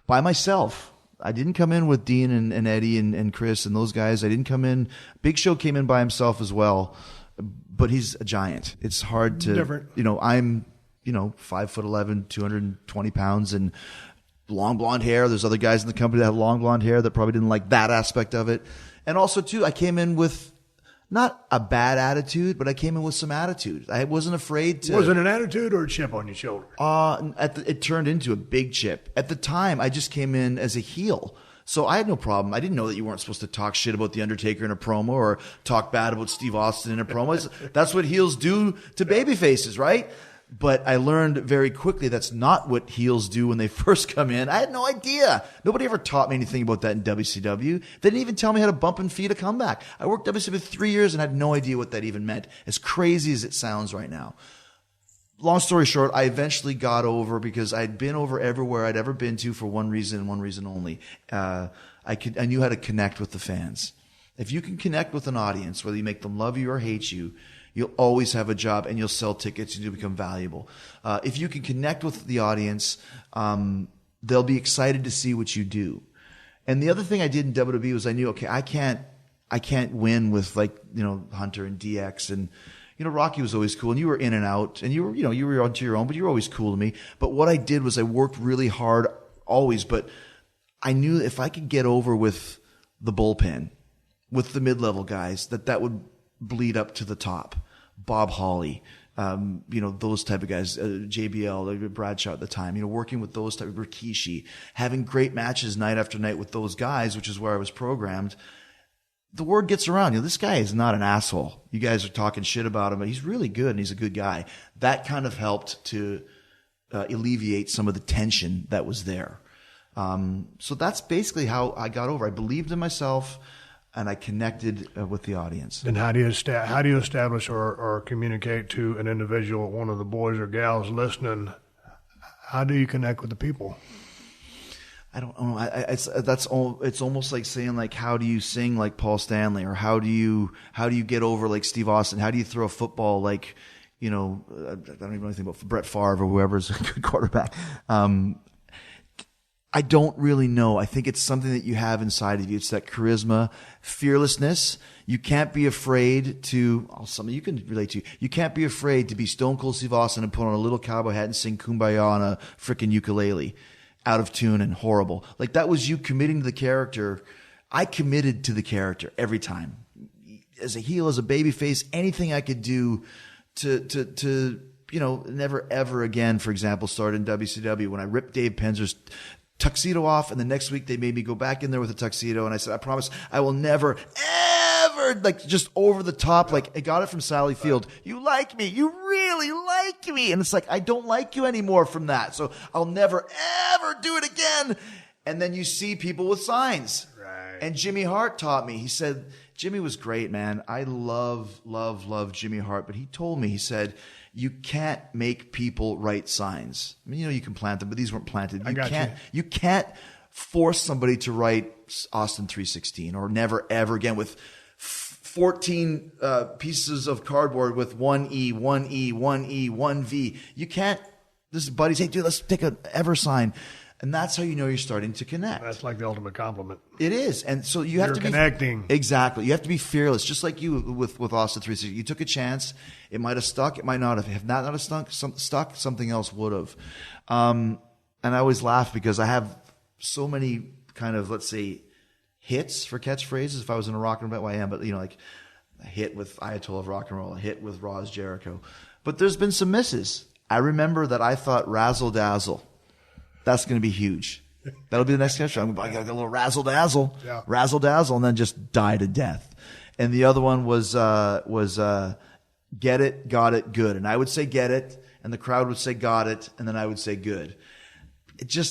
by myself. I didn't come in with Dean and Eddie and Chris and those guys. I didn't come in. Big Show came in by himself as well, but he's a giant. It's hard to, different. I'm, 5'11", 220 pounds and long blonde hair. There's other guys in the company that have long blonde hair that probably didn't like that aspect of it. And also too, I came in with not a bad attitude, but I came in with some attitude. I wasn't afraid to. Was it an attitude or a chip on your shoulder? It turned into a big chip. At the time, I just came in as a heel. So I had no problem. I didn't know that you weren't supposed to talk shit about The Undertaker in a promo or talk bad about Steve Austin in a promo. That's what heels do to babyfaces, right? But I learned very quickly that's not what heels do when they first come in. I had no idea. Nobody ever taught me anything about that in WCW. They didn't even tell me how to bump and feed a comeback. I worked WCW 3 years and had no idea what that even meant, as crazy as it sounds right now. Long story short, I eventually got over because I'd been over everywhere I'd ever been to for one reason and one reason only. I knew how to connect with the fans. If you can connect with an audience, whether you make them love you or hate you, you'll always have a job and you'll sell tickets and you'll become valuable. If you can connect with the audience, they'll be excited to see what you do. And the other thing I did in WWE was I knew, okay, I can't win with Hunter and DX and, Rocky was always cool and you were in and out and you were onto your own, but you were always cool to me. But what I did was I worked really hard always, but I knew if I could get over with the bullpen, with the mid-level guys, that would bleed up to the top. Bob Holly, those type of guys, JBL, Bradshaw at the time, working with those type of Rikishi, having great matches night after night with those guys, which is where I was programmed. The word gets around, this guy is not an asshole. You guys are talking shit about him, but he's really good and he's a good guy. That kind of helped to alleviate some of the tension that was there. So that's basically how I got over. I believed in myself. And I connected with the audience. And how do you establish or communicate to an individual, one of the boys or gals listening? How do you connect with the people? I don't know. It's almost like saying how do you sing like Paul Stanley, or how do you get over like Steve Austin? How do you throw a football like I don't even know anything about Brett Favre or whoever's a good quarterback. I don't really know. I think it's something that you have inside of you. It's that charisma, fearlessness. You can't be afraid to, something you can relate to. You can't be afraid to be Stone Cold Steve Austin and put on a little cowboy hat and sing Kumbaya on a frickin' ukulele, out of tune and horrible. Like that was you committing to the character. I committed to the character every time. As a heel, as a babyface, anything I could do to never ever again, for example, start in WCW when I ripped Dave Penzer's tuxedo off, and the next week they made me go back in there with a tuxedo, and I said, I promise I will never, ever, just over the top, I got it from Sally Field. You like me. You really like me. And it's I don't like you anymore from that. So I'll never, ever do it again. And then you see people with signs. Right. And Jimmy Hart taught me. He said, Jimmy was great, man. I love Jimmy Hart. But he told me, he said, you can't make people write signs. I mean, you can plant them, but these weren't planted. You can't force somebody to write Austin 316 or never ever again with 14 pieces of cardboard with one E, one E, one E, one V. You can't. This is buddies. Hey, dude, let's take an ever sign. And that's how you know you're starting to connect. That's like the ultimate compliment. It is. And so you're have to be connecting. Exactly. You have to be fearless, just like you with Austin 360. You took a chance. It might have stuck. It might not have. If that not have stuck, something else would have. And I always laugh because I have so many kind of, let's say, hits for catchphrases. If I was in a rock and roll, I am, but a hit with Ayatollah of Rock and Roll, a hit with Raw's Jericho. But there's been some misses. I remember that I thought Razzle Dazzle. That's going to be huge. That'll be the next catch. I got a little razzle dazzle, razzle dazzle, and then just die to death. And the other one was get it, got it, good. And I would say get it, and the crowd would say got it, and then I would say good.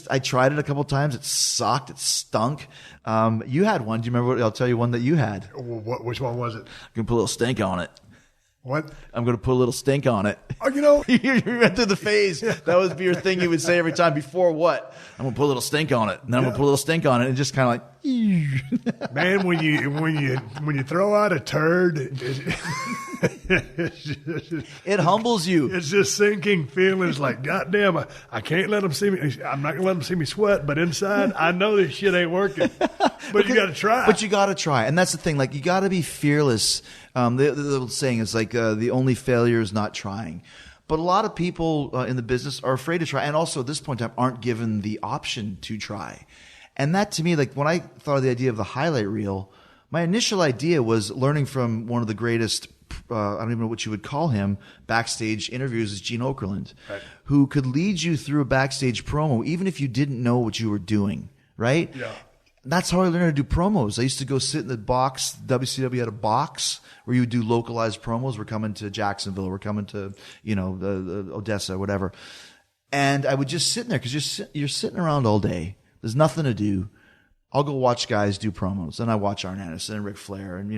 I tried it a couple times. It sucked. It stunk. You had one. Do you remember I'll tell you one that you had. Which one was it? I'm going to put a little stink on it. What? I'm going to put a little stink on it. Oh, you know. You went through the phase. That would be your thing you would say every time. Before what? I'm going to put a little stink on it. And then I'm going to put a little stink on it. And just kind of like, man, when you throw out a turd, it humbles you. It's just sinking feelings like, goddamn, I can't let them see me. I'm not going to let them see me sweat. But inside, I know this shit ain't working. But you got to try. But you got to try. And that's the thing. Like, you got to be fearless. The old saying is like, the only failure is not trying. But a lot of people in the business are afraid to try. And also at this point in time aren't given the option to try. And that to me, like when I thought of the idea of the highlight reel, my initial idea was learning from one of the greatest, I don't even know what you would call him, backstage interviews is Gene Okerlund, right, who could lead you through a backstage promo even if you didn't know what you were doing, right? Yeah. That's how I learned how to do promos. I used to go sit in the box. WCW had a box where you would do localized promos. We're coming to Jacksonville. We're coming to, Odessa, whatever. And I would just sit in there because you're sitting around all day. There's nothing to do. I'll go watch guys do promos. Then I watch Arn Anderson and Ric Flair and,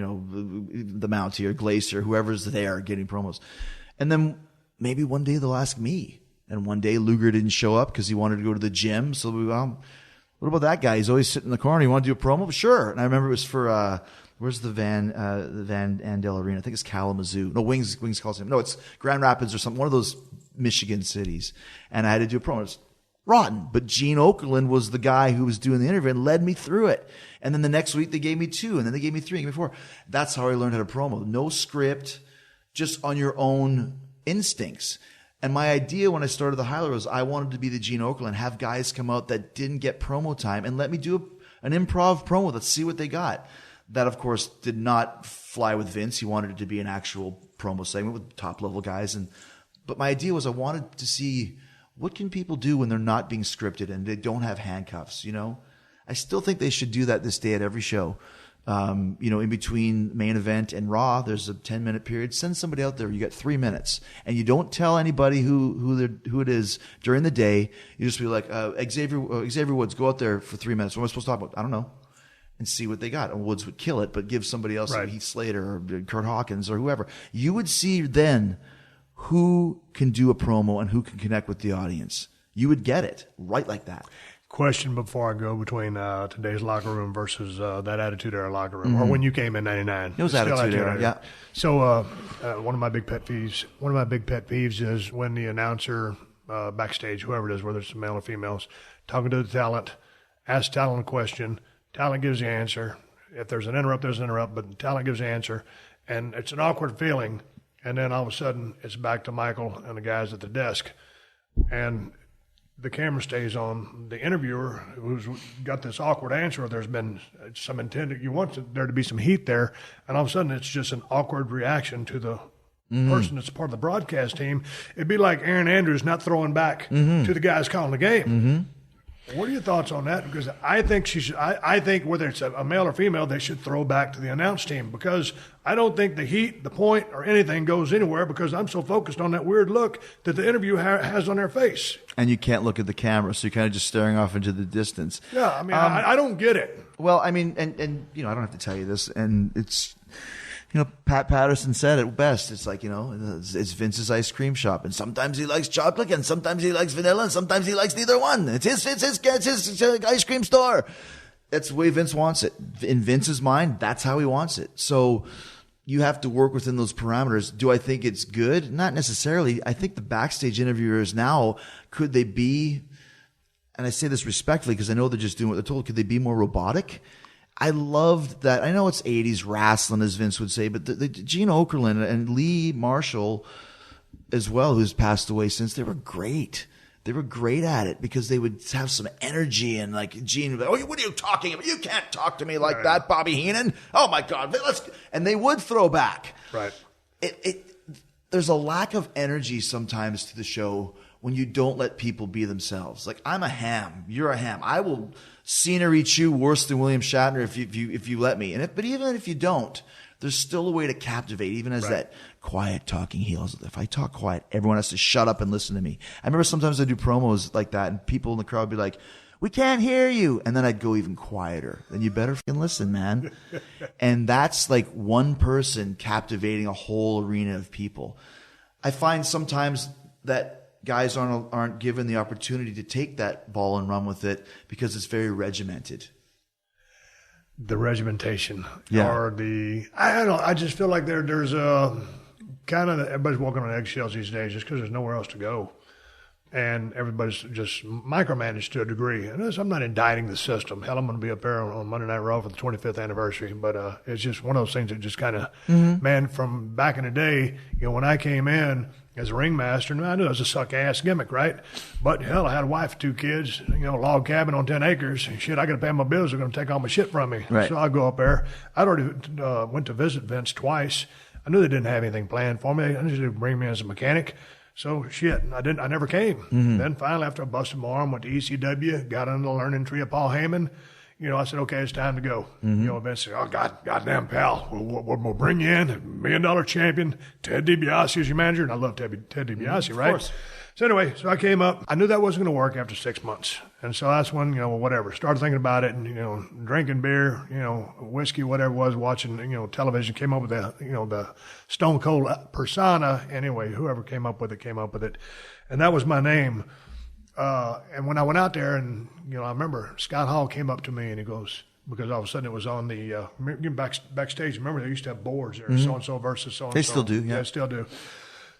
the Mountie or Glacier, whoever's there getting promos. And then maybe one day they'll ask me. And one day Luger didn't show up because he wanted to go to the gym. So what about that guy? He's always sitting in the corner. You want to do a promo? Sure. And I remember it was for, where's the Van Andel Arena? I think it's Kalamazoo. No, Wings calls him. No, it's Grand Rapids or something. One of those Michigan cities. And I had to do a promo. It was rotten. But Gene Okerlund was the guy who was doing the interview and led me through it. And then the next week they gave me 2, and then they gave me 3, and gave me 4. That's how I learned how to promo. No script, just on your own instincts. And my idea when I started the highlight was I wanted to be the Gene Okerlund, have guys come out that didn't get promo time and let me do an improv promo. Let's see what they got. That, of course, did not fly with Vince. He wanted it to be an actual promo segment with top-level guys. But my idea was I wanted to see what can people do when they're not being scripted and they don't have handcuffs, I still think they should do that this day at every show. In between main event and Raw, there's a 10-minute period. Send somebody out there. You got 3 minutes, and you don't tell anybody who it is during the day. You just be like, Xavier Woods, go out there for 3 minutes. What am I supposed to talk about? I don't know, and see what they got. And Woods would kill it, but give somebody else, right, like Heath Slater or Kurt Hawkins or whoever. You would see then who can do a promo and who can connect with the audience. You would get it right like that. Question before I go between today's locker room versus that Attitude Era locker room, or when you came in '99. It was Attitude Era, yeah. So one of my big pet peeves is when the announcer backstage, whoever it is, whether it's male or females, talking to the talent, asks talent a question, talent gives the answer. If there's an interrupt, there's an interrupt, but the talent gives the answer, and it's an awkward feeling. And then all of a sudden, it's back to Michael and the guys at the desk, and the camera stays on the interviewer who's got this awkward answer, or there's been some intended, you want there to be some heat there, and all of a sudden it's just an awkward reaction to the person that's part of the broadcast team. It'd be like Aaron Andrews not throwing back to the guys calling the game. What are your thoughts on that? Because I think I think whether it's a male or female, they should throw back to the announce team, because I don't think the heat, the point, or anything goes anywhere, because I'm so focused on that weird look that the interview has on their face. And you can't look at the camera, so you're kind of just staring off into the distance. Yeah, I mean, I don't get it. Well, I mean, and I don't have to tell you this, and it's, Pat Patterson said it best. It's like, it's Vince's ice cream shop, and sometimes he likes chocolate, and sometimes he likes vanilla, and sometimes he likes neither one. It's his ice cream store. That's the way Vince wants it. In Vince's mind, that's how he wants it. So you have to work within those parameters. Do I think it's good? Not necessarily. I think the backstage interviewers now, could they be, and I say this respectfully because I know they're just doing what they're told, could they be more robotic? I loved that. I know it's 80s wrestling, as Vince would say, but the Gene Okerlund and Lee Marshall as well, who's passed away since, they were great. They were great at it because they would have some energy, and like Gene would be, oh, what are you talking about? You can't talk to me like that, Bobby Heenan. Oh my God. And they would throw back. Right. There's a lack of energy sometimes to the show when you don't let people be themselves. Like, I'm a ham. You're a ham. I will scenery chew worse than William Shatner if you let me. But even if you don't, there's still a way to captivate, even as that quiet talking heel. If I talk quiet, everyone has to shut up and listen to me. I remember sometimes I do promos like that, and people in the crowd would be like, "We can't hear you," and then I'd go even quieter. Then you better fucking listen, man. And that's like one person captivating a whole arena of people. I find sometimes that guys aren't given the opportunity to take that ball and run with it because it's very regimented. The regimentation, Yeah. or I don't know. I just feel like there's a kind of everybody's walking on eggshells these days just because there's nowhere else to go, and everybody's just micromanaged to a degree. And I'm not indicting the system. Hell, I'm going to be up there on Monday Night Raw for the 25th anniversary, but it's just one of those things that just kind of, man, from back in the day, when I came in as a ringmaster, and I knew it was a suck-ass gimmick, right? But hell, I had a wife, 2 kids, log cabin on 10 acres. Shit, I got to pay my bills. They're going to take all my shit from me. Right. So I go up there. I'd already went to visit Vince twice. I knew they didn't have anything planned for me. They just didn't bring me as a mechanic. So shit, I never came. Then finally, after I busted my arm, went to ECW, got under the learning tree of Paul Heyman. I said, okay, it's time to go. Vince said, oh, goddamn, pal, we'll bring you in, $1 million champion, Ted DiBiase as your manager. And I love Ted DiBiase, right? Of course. So anyway, I came up. I knew that wasn't going to work after 6 months. And so that's when, whatever, started thinking about it and, drinking beer, whiskey, whatever it was, watching, television, came up with the Stone Cold persona. Anyway, whoever came up with it. And that was my name. And when I went out there and, I remember Scott Hall came up to me and he goes, because all of a sudden it was on the, backstage. Remember they used to have boards there, so-and-so versus so-and-so. They still do, yeah. They still do.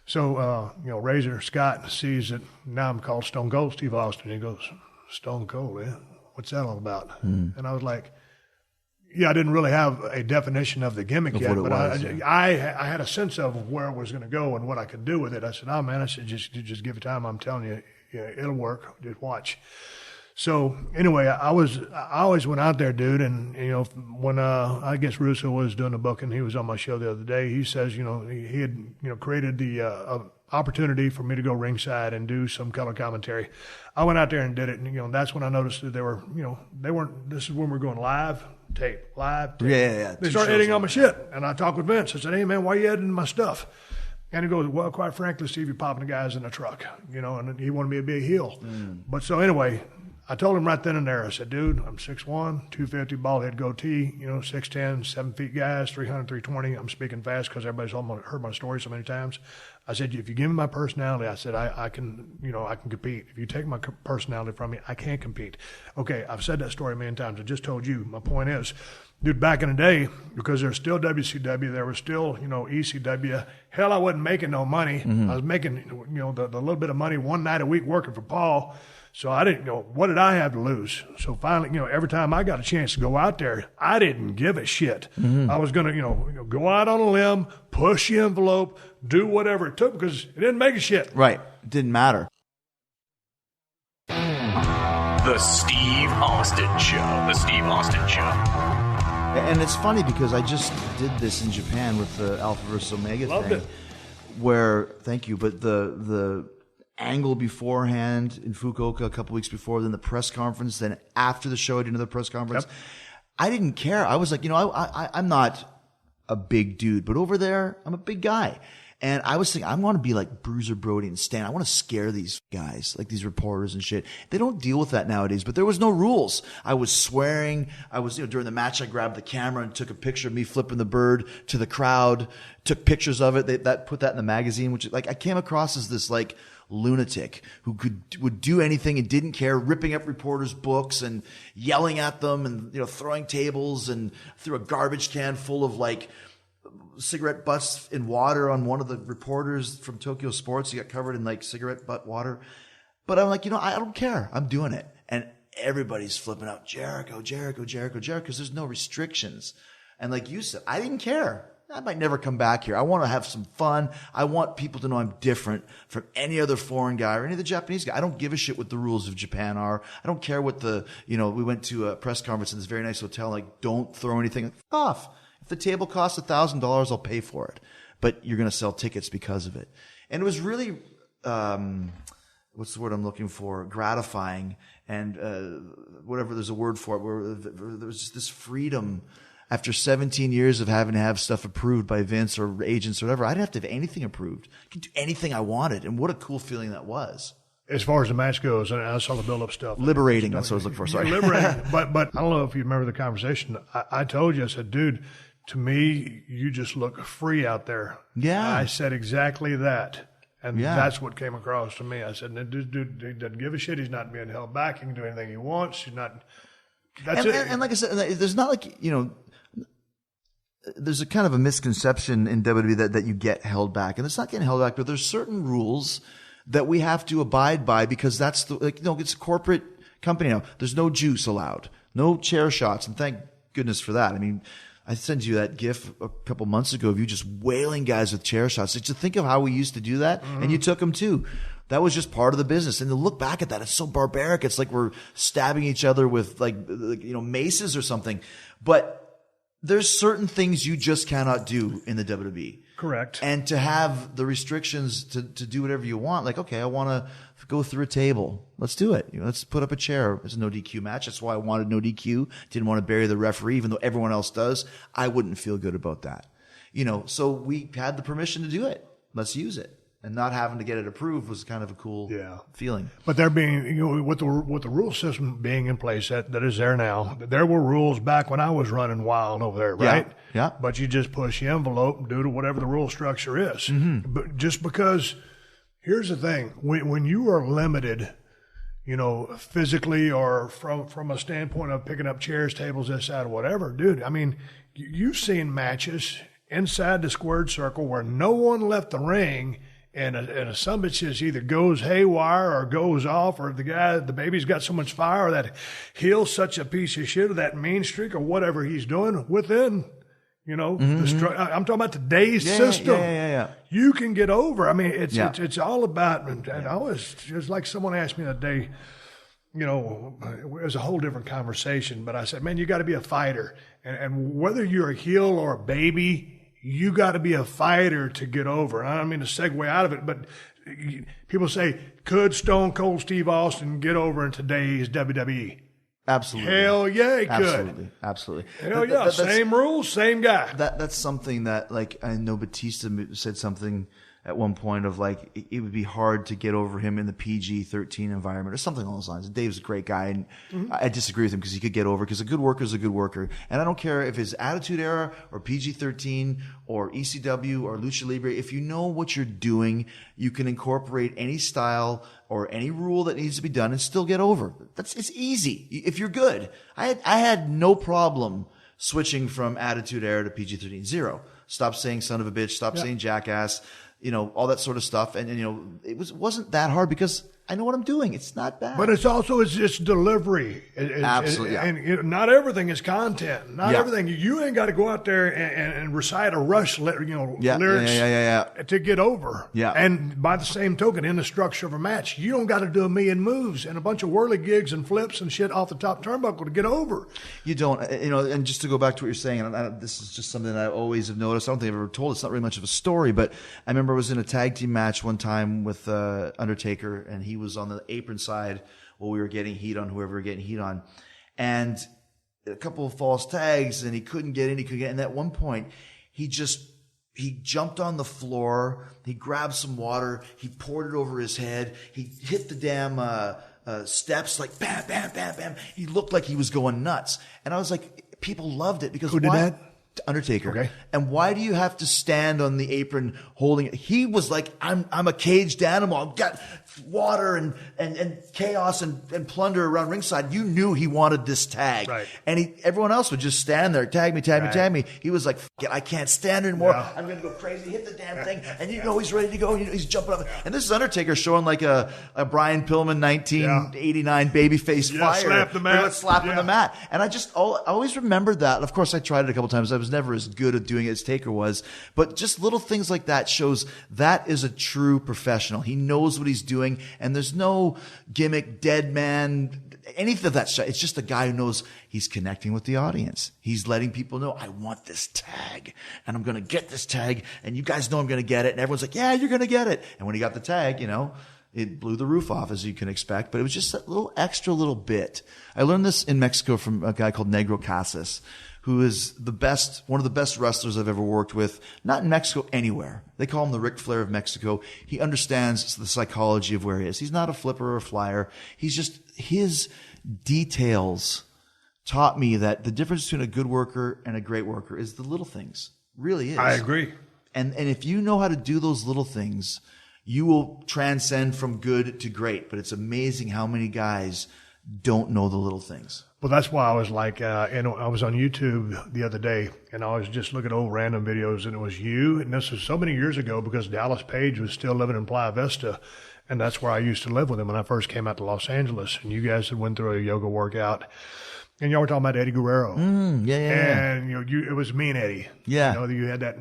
So, Razor Scott sees that now I'm called Stone Cold Steve Austin. He goes, Stone Cold, what's that all about? And I was like, I didn't really have a definition of the gimmick yet, but I had a sense of where it was going to go and what I could do with it. I said, oh man, I said, just give it time. I'm telling you, it'll work. Just watch. So anyway, I always went out there, dude, and when I guess Russo was doing the booking, he was on my show the other day. He says, he had created the opportunity for me to go ringside and do some color commentary. I went out there and did it, and that's when I noticed that they weren't. This is when we're going live tape. Yeah. They started editing on my shit, and I talked with Vince. I said, hey man, why are you editing my stuff? And he goes, well, quite frankly, Steve, you're popping the guys in the truck, and he wanted me to be a heel. But so anyway, I told him right then and there, I said, dude, I'm 6'1", 250, bald head goatee, 6'10", 7 feet guys, 300, 320. I'm speaking fast because everybody's heard my story so many times. I said, if you give me my personality, I said, I can compete. If you take my personality from me, I can't compete. Okay, I've said that story a million times. I just told you. My point is, dude, back in the day, because there's still WCW, there was still, ECW. Hell, I wasn't making no money. I was making, the little bit of money one night a week working for Paul. So I didn't know, what did I have to lose? So finally, every time I got a chance to go out there, I didn't give a shit. I was going to, go out on a limb, push the envelope, do whatever it took because it didn't make a shit. Right. It didn't matter. The Steve Austin Show. The Steve Austin Show. And it's funny because I just did this in Japan with the Alpha versus Omega Loved thing. it. Where, thank you, but the angle beforehand in Fukuoka a couple weeks before, then the press conference, then after the show I did another press conference. Yep. I didn't care. I was like, I'm not a big dude, but over there, I'm a big guy. And I was thinking, I want to be like Bruiser Brody and Stan. I want to scare these guys, like these reporters and shit. They don't deal with that nowadays, but there was no rules. I was swearing. I was, during the match, I grabbed the camera and took a picture of me flipping the bird to the crowd, took pictures of it. Put that in the magazine, which like I came across as this like lunatic who would do anything and didn't care, ripping up reporters' books and yelling at them and, throwing tables and threw a garbage can full of like cigarette butts in water on one of the reporters from Tokyo Sports. He got covered in like cigarette butt water. But I'm like, I don't care. I'm doing it. And everybody's flipping out Jericho, because there's no restrictions. And like you said, I didn't care. I might never come back here. I want to have some fun. I want people to know I'm different from any other foreign guy or any of the Japanese guy. I don't give a shit what the rules of Japan are. I don't care what we went to a press conference in this very nice hotel. Like, don't throw anything. Fuck off. If the table costs $1,000, I'll pay for it. But you're going to sell tickets because of it. And it was really, what's the word I'm looking for? Gratifying and whatever there's a word for it, where there was just this freedom after 17 years of having to have stuff approved by Vince or agents or whatever, I didn't have to have anything approved. I could do anything I wanted. And what a cool feeling that was. As far as the match goes, and I saw the build-up stuff. Liberating, that's what I was looking for. Sorry. Liberating. But I don't know if you remember the conversation. I told you, I said, dude, to me, you just look free out there. Yeah. I said exactly that. And that's what came across to me. I said, dude, he doesn't give a shit. He's not being held back. He can do anything he wants. He's not. That's it. And like I said, there's not like, there's a kind of a misconception in WWE that you get held back. And it's not getting held back, but there's certain rules that we have to abide by because that's it's a corporate company now. There's no juice allowed, no chair shots. And thank goodness for that. I mean, I sent you that GIF a couple months ago of you just wailing guys with chair shots. Did you think of how we used to do that? Mm-hmm. And you took them too. That was just part of the business. And to look back at that, it's so barbaric. It's like we're stabbing each other with maces or something. But there's certain things you just cannot do in the WWE. Correct. And to have the restrictions to do whatever you want, like, okay, I want to go through a table. Let's do it. Let's put up a chair. It's a no DQ match. That's why I wanted no DQ. Didn't want to bury the referee, even though everyone else does. I wouldn't feel good about that. So we had the permission to do it. Let's use it. And not having to get it approved was kind of a cool feeling. But there being, with the rule system being in place that is there now, there were rules back when I was running wild over there, right? Yeah. But you just push the envelope due to whatever the rule structure is. Mm-hmm. But just because, here's the thing, when you are limited, physically or from a standpoint of picking up chairs, tables, this, that, or whatever, dude, I mean, you've seen matches inside the squared circle where no one left the ring. And a sumbitch just either goes haywire or goes off, or the baby's got so much fire, or that heel's such a piece of shit, or that mean streak, or whatever he's doing within, Mm-hmm. I'm talking about today's system. Yeah. You can get over. I mean, it's all about, and I was just like someone asked me the other day, it was a whole different conversation, but I said, man, you got to be a fighter. And whether you're a heel or a baby, you got to be a fighter to get over. I don't mean to segue out of it, but people say, could Stone Cold Steve Austin get over in today's WWE? Absolutely. Hell yeah, he could. Absolutely. Hell yeah, same rules, same guy. That's something that, like, I know Batista said something at one point of, like, it would be hard to get over him in the PG-13 environment or something along those lines. Dave's a great guy, and I disagree with him because he could get over, because a good worker is a good worker. And I don't care if it's Attitude Era or PG-13 or ECW or Lucha Libre. If you know what you're doing, you can incorporate any style or any rule that needs to be done and still get over. It's easy if you're good. I had no problem switching from Attitude Era to PG-13. Zero. Stop saying son of a bitch. Stop saying jackass. All that sort of stuff. And it wasn't that hard because I know what I'm doing. It's not bad. But it's delivery. Absolutely. And not everything is content. Not everything. You ain't got to go out there and recite a Rush, lyrics to get over. Yeah. And by the same token, in the structure of a match, you don't got to do a million moves and a bunch of whirly gigs and flips and shit off the top turnbuckle to get over. You don't. And just to go back to what you're saying, and this is just something that I always have noticed. I don't think I've ever told. It's not really much of a story, but I remember I was in a tag team match one time with Undertaker, and he was on the apron side while we were getting heat on whoever we were getting heat on. And a couple of false tags, and he couldn't get in. And at one point, he jumped on the floor. He grabbed some water. He poured it over his head. He hit the damn steps, like bam, bam, bam, bam. He looked like he was going nuts. And I was like, people loved it because who did that? Undertaker. Okay. And why do you have to stand on the apron holding it? He was like, I'm a caged animal. I've got water and chaos and plunder around ringside. You knew he wanted this tag. Right. And everyone else would just stand there, tag me, tag me, tag me. He was like, I can't stand it anymore. Yeah. I'm going to go crazy, hit the damn thing. And he's ready to go. He's jumping up. And this is Undertaker showing like a Brian Pillman 1989 babyface fire. Slap the mat. Slapping the mat. And I always remembered that. Of course, I tried it a couple times. I was never as good at doing it as Taker was. But just little things like that shows that is a true professional. He knows what he's doing. And there's no gimmick, dead man, anything of that stuff. It's just a guy who knows he's connecting with the audience. He's letting people know, I want this tag, and I'm going to get this tag, and you guys know I'm going to get it. And everyone's like, yeah, you're going to get it. And when he got the tag, it blew the roof off, as you can expect. But it was just a little extra little bit. I learned this in Mexico from a guy called Negro Casas, who is one of the best wrestlers I've ever worked with, not in Mexico, anywhere. They call him the Ric Flair of Mexico. He understands the psychology of where he is. He's not a flipper or a flyer. He's just, his details taught me that the difference between a good worker and a great worker is the little things. Really is. I agree. And if you know how to do those little things, you will transcend from good to great. But it's amazing how many guys don't know the little things. Well, that's why I was like, and I was on YouTube the other day, and I was just looking at old random videos, and it was you, and this was so many years ago because Dallas Page was still living in Playa Vista, and that's where I used to live with him when I first came out to Los Angeles, and you guys had went through a yoga workout, and y'all were talking about Eddie Guerrero. Yeah. And, it was me and Eddie. Yeah. You had that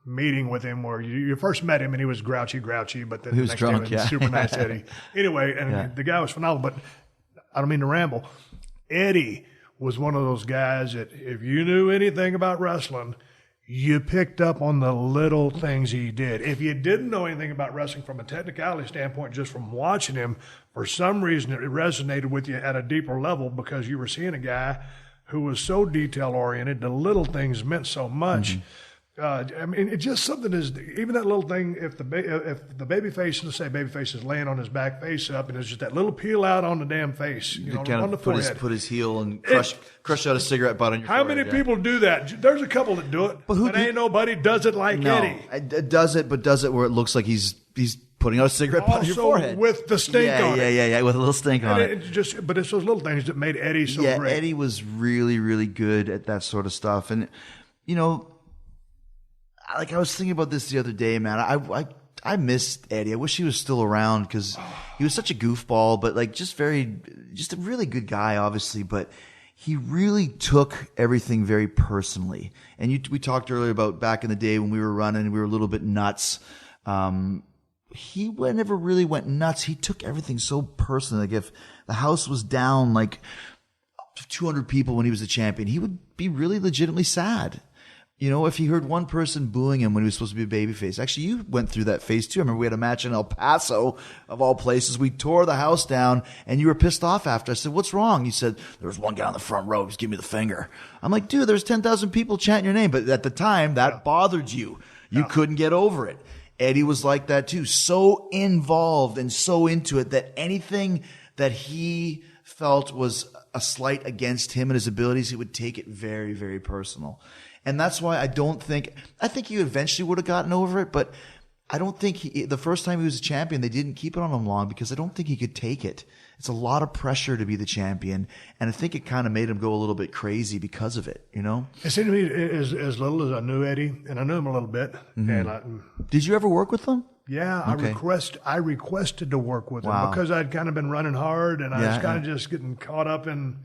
meeting with him where you first met him and he was grouchy, but then he was the next drunk, day he was super nice Eddie. Anyway, and the guy was phenomenal, but I don't mean to ramble. Eddie was one of those guys that if you knew anything about wrestling, you picked up on the little things he did. If you didn't know anything about wrestling from a technicality standpoint, just from watching him, for some reason it resonated with you at a deeper level because you were seeing a guy who was so detail-oriented. The little things meant so much. It's just something is even that little thing. If the babyface, let's say babyface is laying on his back face up, and it's just that little peel out on the damn face, on the forehead. Put his heel and crush out a cigarette butt on your How forehead. many people do that? There's a couple that do it, but ain't nobody does it like Eddie. Does it where it looks like he's putting out a cigarette butt on your forehead with the stink on it. Yeah, with a little stink on it. But it's those little things that made Eddie so great. Eddie was really, really good at that sort of stuff, and like I was thinking about this the other day, man. I missed Eddie. I wish he was still around because he was such a goofball, but like just a really good guy, obviously. But he really took everything very personally. And we talked earlier about back in the day when we were running, we were a little bit nuts. He never really went nuts. He took everything so personally. Like if the house was down like 200 people when he was the champion, he would be really legitimately sad. If he heard one person booing him when he was supposed to be a babyface. Actually, you went through that phase too. I remember we had a match in El Paso, of all places. We tore the house down, and you were pissed off after. I said, "What's wrong?" You said, "There was one guy on the front row. Just give me the finger." I'm like, "Dude, there's 10,000 people chanting your name." But at the time, that bothered you. You couldn't get over it. Eddie was like that too. So involved and so into it that anything that he felt was a slight against him and his abilities, he would take it very, very personal. And that's why I think he eventually would have gotten over it, but I don't think the first time he was a champion, they didn't keep it on him long because I don't think he could take it. It's a lot of pressure to be the champion, and I think it kind of made him go a little bit crazy because of it, It seemed to me as little as I knew Eddie, and I knew him a little bit. And Did you ever work with him? Yeah, okay. I requested to work with him because I'd kind of been running hard, and I was kind of just getting caught up in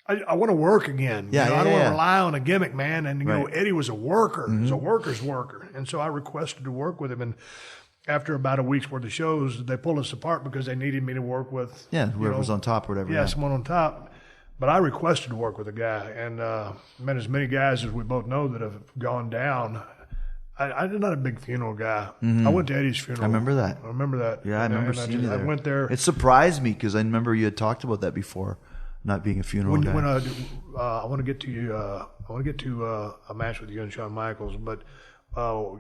I want to work again. I don't want to rely on a gimmick, man. And, Eddie was a worker. He was a worker's worker. And so I requested to work with him. And after about a week's worth of shows, they pulled us apart because they needed me to work with. Yeah, whoever was on top or whatever. Yeah, someone on top. But I requested to work with a guy. And met as many guys as we both know that have gone down. I'm not a big funeral guy. I went to Eddie's funeral. I remember that. Yeah, I remember seeing you there. I went there. It surprised me because I remember you had talked about that before. Not being a funeral guy. I want to get to you. I want to get to a match with you and Shawn Michaels, but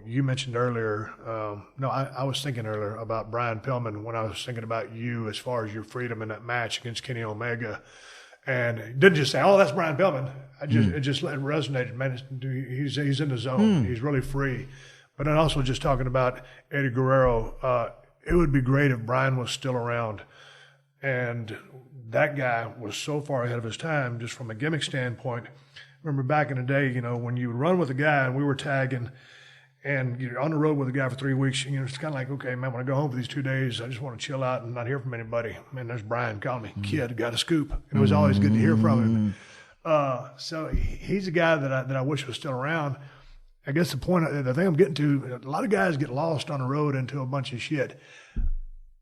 you mentioned earlier. I was thinking earlier about Brian Pillman when I was thinking about you as far as your freedom in that match against Kenny Omega, and it didn't just say, "Oh, that's Brian Pillman." It just resonated. Man, he's in the zone. He's really free. But then also just talking about Eddie Guerrero. It would be great if Brian was still around, and that guy was so far ahead of his time, just from a gimmick standpoint. Remember back in the day, when you would run with a guy and we were tagging and you're on the road with a guy for 3 weeks, it's kind of like, okay, man, when I go home for these 2 days, I just want to chill out and not hear from anybody. Man, there's Brian calling me, kid, got a scoop. And it was always good to hear from him. So he's a guy that I wish was still around. I guess the thing I'm getting to, a lot of guys get lost on the road into a bunch of shit.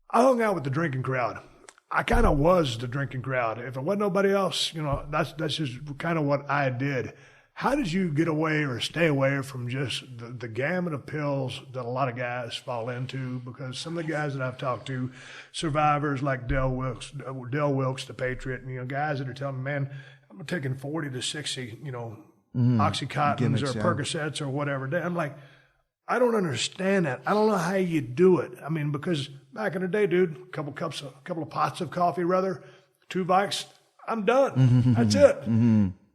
I hung out with the drinking crowd. I kind of was the drinking crowd. If it wasn't nobody else, that's just kind of what I did. How did you get away or stay away from just the gamut of pills that a lot of guys fall into? Because some of the guys that I've talked to, survivors like Dale Wilkes, the Patriot, guys that are telling me, man, I'm taking 40 to 60, Oxycontins Gimmicks, or yeah. Percocets or whatever. I'm like, I don't understand that. I don't know how you do it. I mean, because back in the day, dude, a couple of pots of coffee, 2 Vikes, I'm done. That's it.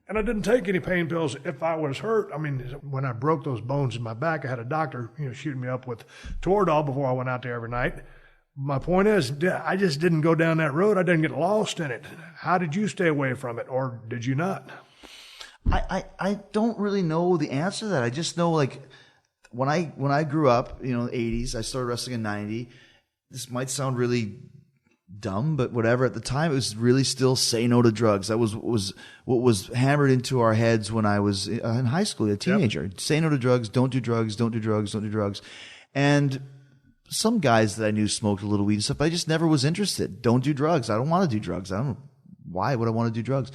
And I didn't take any pain pills if I was hurt. I mean, when I broke those bones in my back, I had a doctor, shooting me up with Toradol before I went out there every night. My point is, I just didn't go down that road. I didn't get lost in it. How did you stay away from it, or did you not? I don't really know the answer to that. I just know, like, when I grew up, the 80s, I started wrestling in 90. This might sound really dumb, but whatever. At the time, it was really still say no to drugs. That was what was hammered into our heads when I was in high school, a teenager. Yep. Say no to drugs, don't do drugs, don't do drugs, don't do drugs. And some guys that I knew smoked a little weed and stuff, but I just never was interested. Don't do drugs. I don't want to do drugs. Why would I want to do drugs?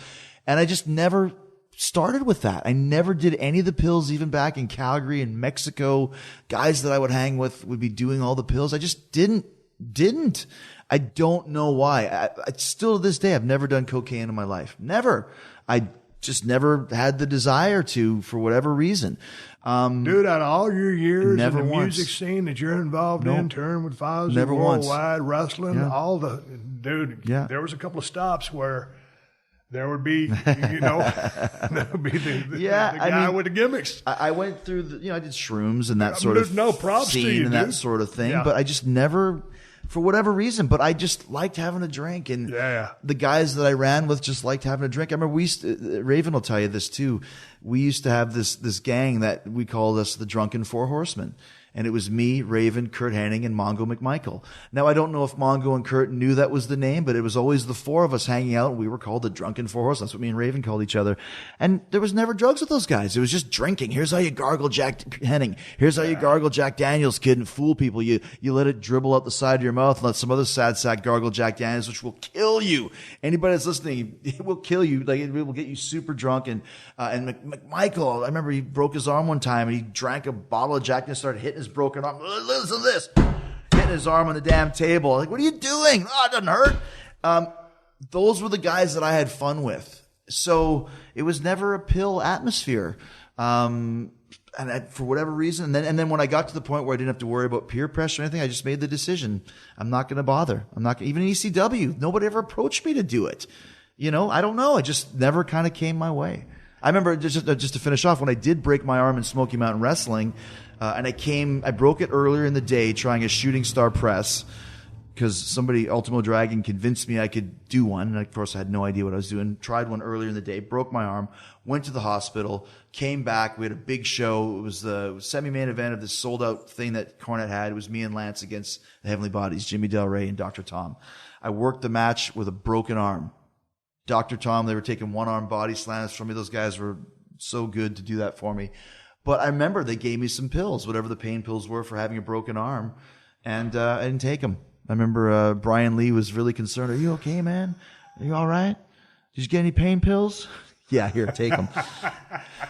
And I just never started with that. I never did any of the pills, even back in Calgary and Mexico. Guys that I would hang with would be doing all the pills. I just didn't. I don't know why. I still to this day, I've never done cocaine in my life. Never. I just never had the desire to, for whatever reason. Dude, out of all your years in the once. music scene that you're involved in, touring with Fozzy, Never worldwide, wrestling, Yeah. There was a couple of stops where there would be, there would be the guy with the gimmicks. I went through I did shrooms and that sort of no props scene to you, and dude. that sort of thing, Yeah. but I just never, for whatever reason, but I just liked having a drink, and the guys that I ran with just liked having a drink. I remember Raven will tell you this too. We used to have this gang that we called us the Drunken Four Horsemen. And it was me, Raven, Kurt Hennig, and Mongo McMichael. Now, I don't know if Mongo and Kurt knew that was the name, but it was always the four of us hanging out. We were called the Drunken Four Horsemen. That's what me and Raven called each other. And there was never drugs with those guys. It was just drinking. Here's how you gargle Jack Hennig. Here's how you gargle Jack Daniels, kid, and fool people. You let it dribble out the side of your mouth and let some other sad sack gargle Jack Daniels, which will kill you. Anybody that's listening, it will kill you. Like, it will get you super drunk. And McMichael, I remember he broke his arm one time and he drank a bottle of Jack and started hitting his broken arm. Listen to this. Hitting his arm on the damn table. Like, what are you doing? Oh, it doesn't hurt. Those were the guys that I had fun with. So it was never a pill atmosphere. And for whatever reason, and then when I got to the point where I didn't have to worry about peer pressure or anything, I just made the decision. I'm not going to bother. I'm not even in ECW. Nobody ever approached me to do it. I don't know. It just never kind of came my way. I remember, just to finish off, when I did break my arm in Smoky Mountain Wrestling, and I broke it earlier in the day trying a shooting star press because somebody, Ultimo Dragon, convinced me I could do one. And of course, I had no idea what I was doing. Tried one earlier in the day, broke my arm, went to the hospital, came back. We had a big show. It was the semi-main event of this sold-out thing that Cornette had. It was me and Lance against the Heavenly Bodies, Jimmy Del Rey and Dr. Tom. I worked the match with a broken arm. Dr. Tom, they were taking one-arm body slams from me. Those guys were so good to do that for me. But I remember they gave me some pills, whatever the pain pills were for having a broken arm, and I didn't take them. I remember Brian Lee was really concerned. Are you okay, man? Are you all right? Did you get any pain pills? Yeah, here, take them.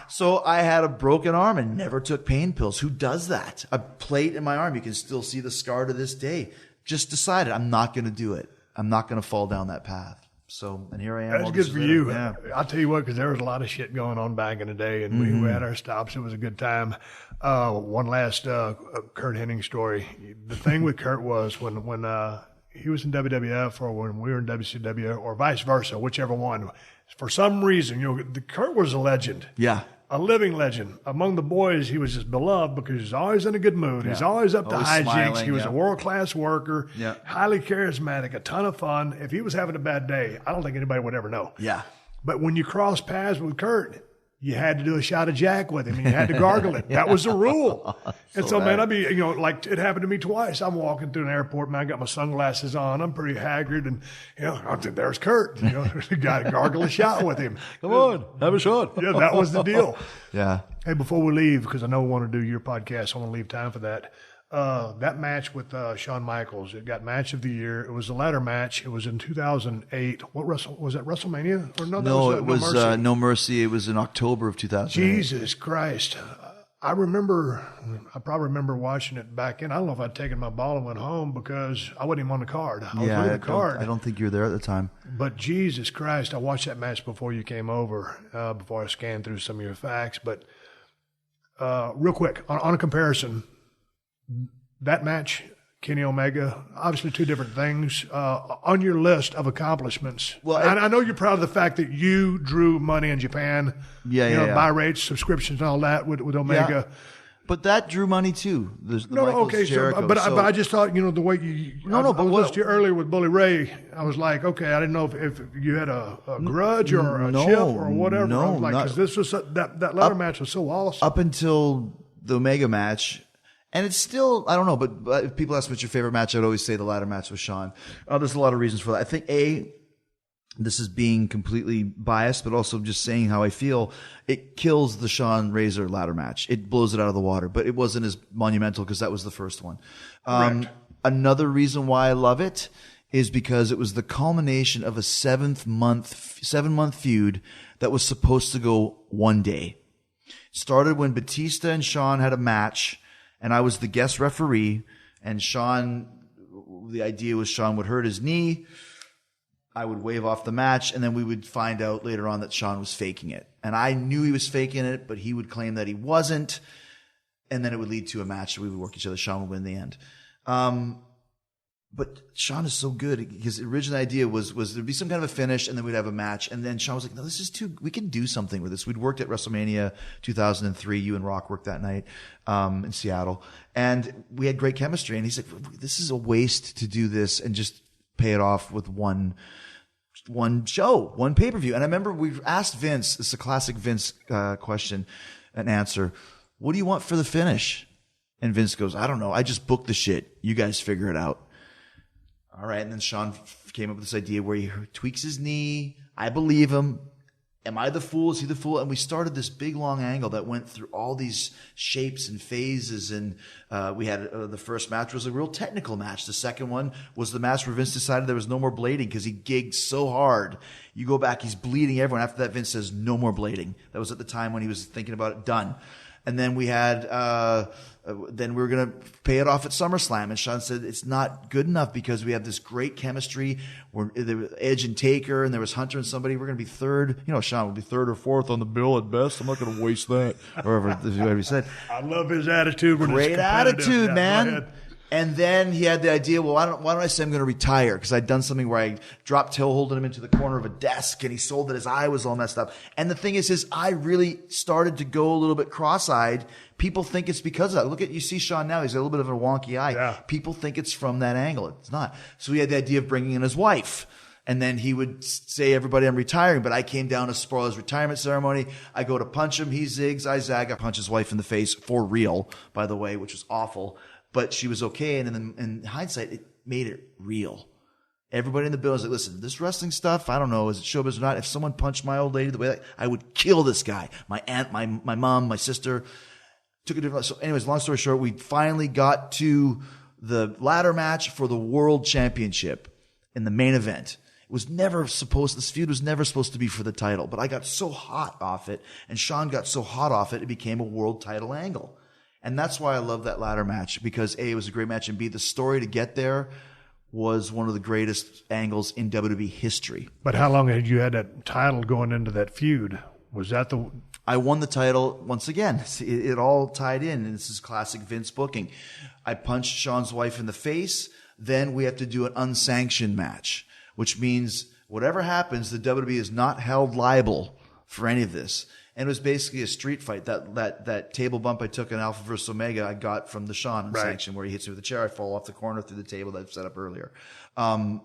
So I had a broken arm and never took pain pills. Who does that? A plate in my arm. You can still see the scar to this day. Just decided I'm not going to do it. I'm not going to fall down that path. So, and here I am. That's good for you. Yeah. I'll tell you what, because there was a lot of shit going on back in the day, and we had our stops. It was a good time. One last Kurt Hennig story. The thing with Kurt was when he was in WWF or when we were in WCW or vice versa, whichever one. For some reason, Kurt was a legend. Yeah. A living legend. Among the boys, he was just beloved because he's always in a good mood. Yeah. He's always up to hijinks. Smiling, he was a world-class worker, highly charismatic, a ton of fun. If he was having a bad day, I don't think anybody would ever know. Yeah. But when you cross paths with Kurt, you had to do a shot of Jack with him, and you had to gargle it. That was the rule. And so, man, I'd be, like it happened to me twice. I'm walking through an airport, man, I got my sunglasses on. I'm pretty haggard, and, I think there's Kurt. Got to gargle a shot with him. Come on, have a shot. Yeah, that was the deal. Yeah. Hey, before we leave, because I know we want to do your podcast, I want to leave time for that. That match with Shawn Michaels, it got match of the year. It was a ladder match. It was in 2008. What was that, WrestleMania? Or No, it was No Mercy. It was in October of 2008. Jesus Christ. I probably remember watching it back in. I don't know if I'd taken my ball and went home because I wasn't even on the card. I was with the card. I don't think you were there at the time. But Jesus Christ, I watched that match before you came over, before I scanned through some of your facts. But real quick, on a comparison, that match, Kenny Omega, obviously two different things. On your list of accomplishments, well, I know you're proud of the fact that you drew money in Japan, buy rates, subscriptions, and all that with Omega. Yeah. But that drew money too. Jericho, but I just thought, the way you. I was listening to you earlier with Bully Ray. I was like, okay, I didn't know if you had a grudge or a chip or whatever. No, I was like, because this was that ladder match was so awesome. Up until the Omega match. And it's still, I don't know, but if people ask what's your favorite match, I'd always say the ladder match with Shawn. There's a lot of reasons for that. I think, this is being completely biased, but also just saying how I feel. It kills the Shawn Razor ladder match. It blows it out of the water, but it wasn't as monumental because that was the first one. Another reason why I love it is because it was the culmination of a 7-month feud that was supposed to go one day. It started when Batista and Shawn had a match, and I was the guest referee, and the idea was Shawn would hurt his knee. I would wave off the match, and then we would find out later on that Shawn was faking it. And I knew he was faking it, but he would claim that he wasn't. And then it would lead to a match. We would work each other. Shawn would win in the end. But Shawn is so good. His original idea was there'd be some kind of a finish, and then we'd have a match. And then Shawn was like, no, this is we can do something with this. We'd worked at WrestleMania 2003. You and Rock worked that night in Seattle. And we had great chemistry. And he's like, this is a waste to do this and just pay it off with one show, one pay-per-view. And I remember we asked Vince, this is a classic Vince question and answer, what do you want for the finish? And Vince goes, I don't know. I just booked the shit. You guys figure it out. All right. And then Shawn came up with this idea where he tweaks his knee. I believe him. Am I the fool? Is he the fool? And we started this big long angle that went through all these shapes and phases. And we had the first match was a real technical match. The second one was the match where Vince decided there was no more blading because he gigged so hard. You go back, he's bleeding everyone. After that, Vince says, no more blading. That was at the time when he was thinking about it, done. And then we had, then we were going to pay it off at SummerSlam. And Shawn said, it's not good enough because we have this great chemistry. There was Edge and Taker, and there was Hunter and somebody. We're going to be third. Shawn would be third or fourth on the bill at best. I'm not going to waste that. Or whatever he said. I love his attitude. Great attitude, man. And then he had the idea, well, why don't I say I'm going to retire? Because I'd done something where I dropped toe holding him into the corner of a desk, and he sold that his eye was all messed up. And the thing is, his eye really started to go a little bit cross-eyed. People think it's because of that. You see Shawn now, he's got a little bit of a wonky eye. Yeah. People think it's from that angle. It's not. So he had the idea of bringing in his wife. And then he would say, everybody, I'm retiring. But I came down to spoil his retirement ceremony. I go to punch him. He zigs. I zag. I punch his wife in the face for real, by the way, which was awful. But she was okay. And then in hindsight, it made it real. Everybody in the building was like, listen, this wrestling stuff, I don't know, is it showbiz or not? If someone punched my old lady the way that, I would kill this guy. My aunt, my mom, my sister took a different. So anyways, long story short, we finally got to the ladder match for the world championship in the main event. This feud was never supposed to be for the title, but I got so hot off it, and Shawn got so hot off it, it became a world title angle. And that's why I love that ladder match, because A, it was a great match, and B, the story to get there was one of the greatest angles in WWE history. But how long had you had that title going into that feud? Was that I won the title once again. It all tied in, and this is classic Vince booking. I punched Shawn's wife in the face. Then we have to do an unsanctioned match, which means whatever happens, the WWE is not held liable for any of this. And it was basically a street fight. That table bump I took in Alpha vs. Omega, I got from the Shawn unsanctioned, where he hits me with a chair. I fall off the corner through the table that I've set up earlier. And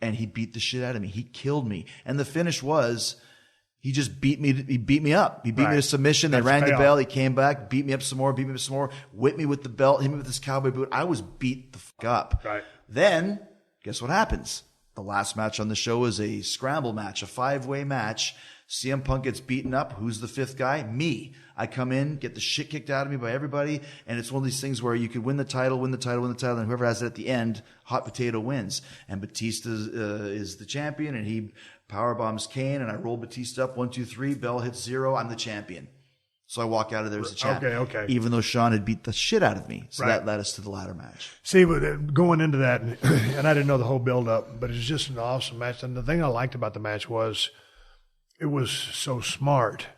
he beat the shit out of me. He killed me. And the finish was, he just beat me. He beat me up. He beat me to submission. They rang the bell. He came back, beat me up some more, whipped me with the belt, hit me with this cowboy boot. I was beat the fuck up. Right. Then, guess what happens? The last match on the show is a scramble match, a 5-way match. CM Punk gets beaten up. Who's the fifth guy? Me. I come in, get the shit kicked out of me by everybody, and it's one of these things where you could win the title, and whoever has it at the end, hot potato wins. And Batista is the champion, and he powerbombs Kane, and I roll Batista up 1, 2, 3. Bell hits 0. I'm the champion. So I walk out of there as a champ. Okay. Even though Shawn had beat the shit out of me. So Right. that led us to the ladder match. See, but going into that, and I didn't know the whole build-up, but it was just an awesome match. And the thing I liked about the match was it was so smart.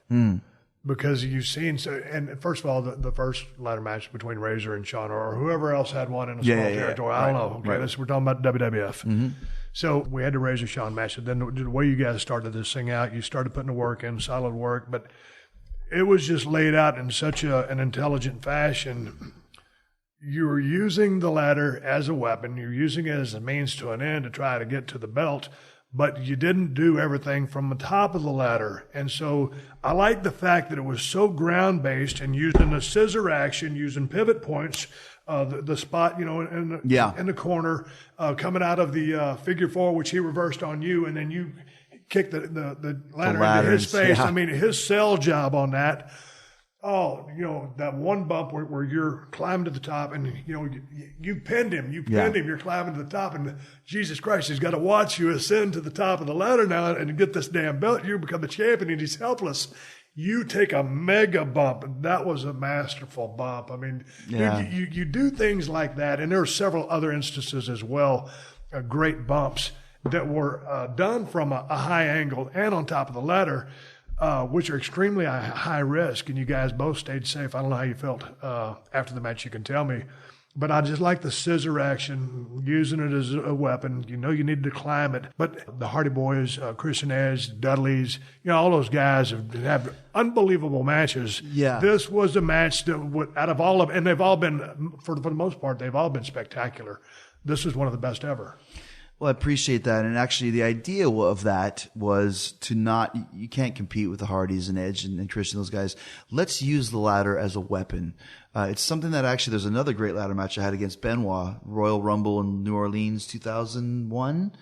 Because you've seen, and first of all, the first ladder match between Razor and Shawn, or whoever else had one in a small territory. I don't know. Okay, we're talking about WWF. So we had the Razor Shawn match. And then the way you guys started this thing out, you started putting the work in, solid work, but it was just laid out in such an intelligent fashion. You were using the ladder as a weapon. You're using it as a means to an end to try to get to the belt, but you didn't do everything from the top of the ladder. And so I like the fact that it was so ground-based and using the scissor action, using pivot points, the spot, in the corner, coming out of the figure four, which he reversed on you, and then you kicked the ladder into his face. Yeah. I mean, his sell job on that. Oh, that one bump where you're climbing to the top and, you pinned him. You pinned him. You're climbing to the top. And Jesus Christ, he's got to watch you ascend to the top of the ladder now and get this damn belt. You become the champion and he's helpless. You take a mega bump. And that was a masterful bump. I mean, you do things like that. And there are several other instances as well, great bumps that were done from a high angle and on top of the ladder. Which are extremely high risk, and you guys both stayed safe. I don't know how you felt after the match. You can tell me. But I just like the scissor action, using it as a weapon. You needed to climb it. But the Hardy Boys, Chris and Edge, Dudley's, all those guys have unbelievable matches. Yeah. This was a match that out of all of, and they've all been, for the most part, they've all been spectacular. This was one of the best ever. Well, I appreciate that. And actually, the idea of that was you can't compete with the Hardys and Edge and Chris and those guys. Let's use the ladder as a weapon. It's something that actually, there's another great ladder match I had against Benoit, Royal Rumble in New Orleans, 2001.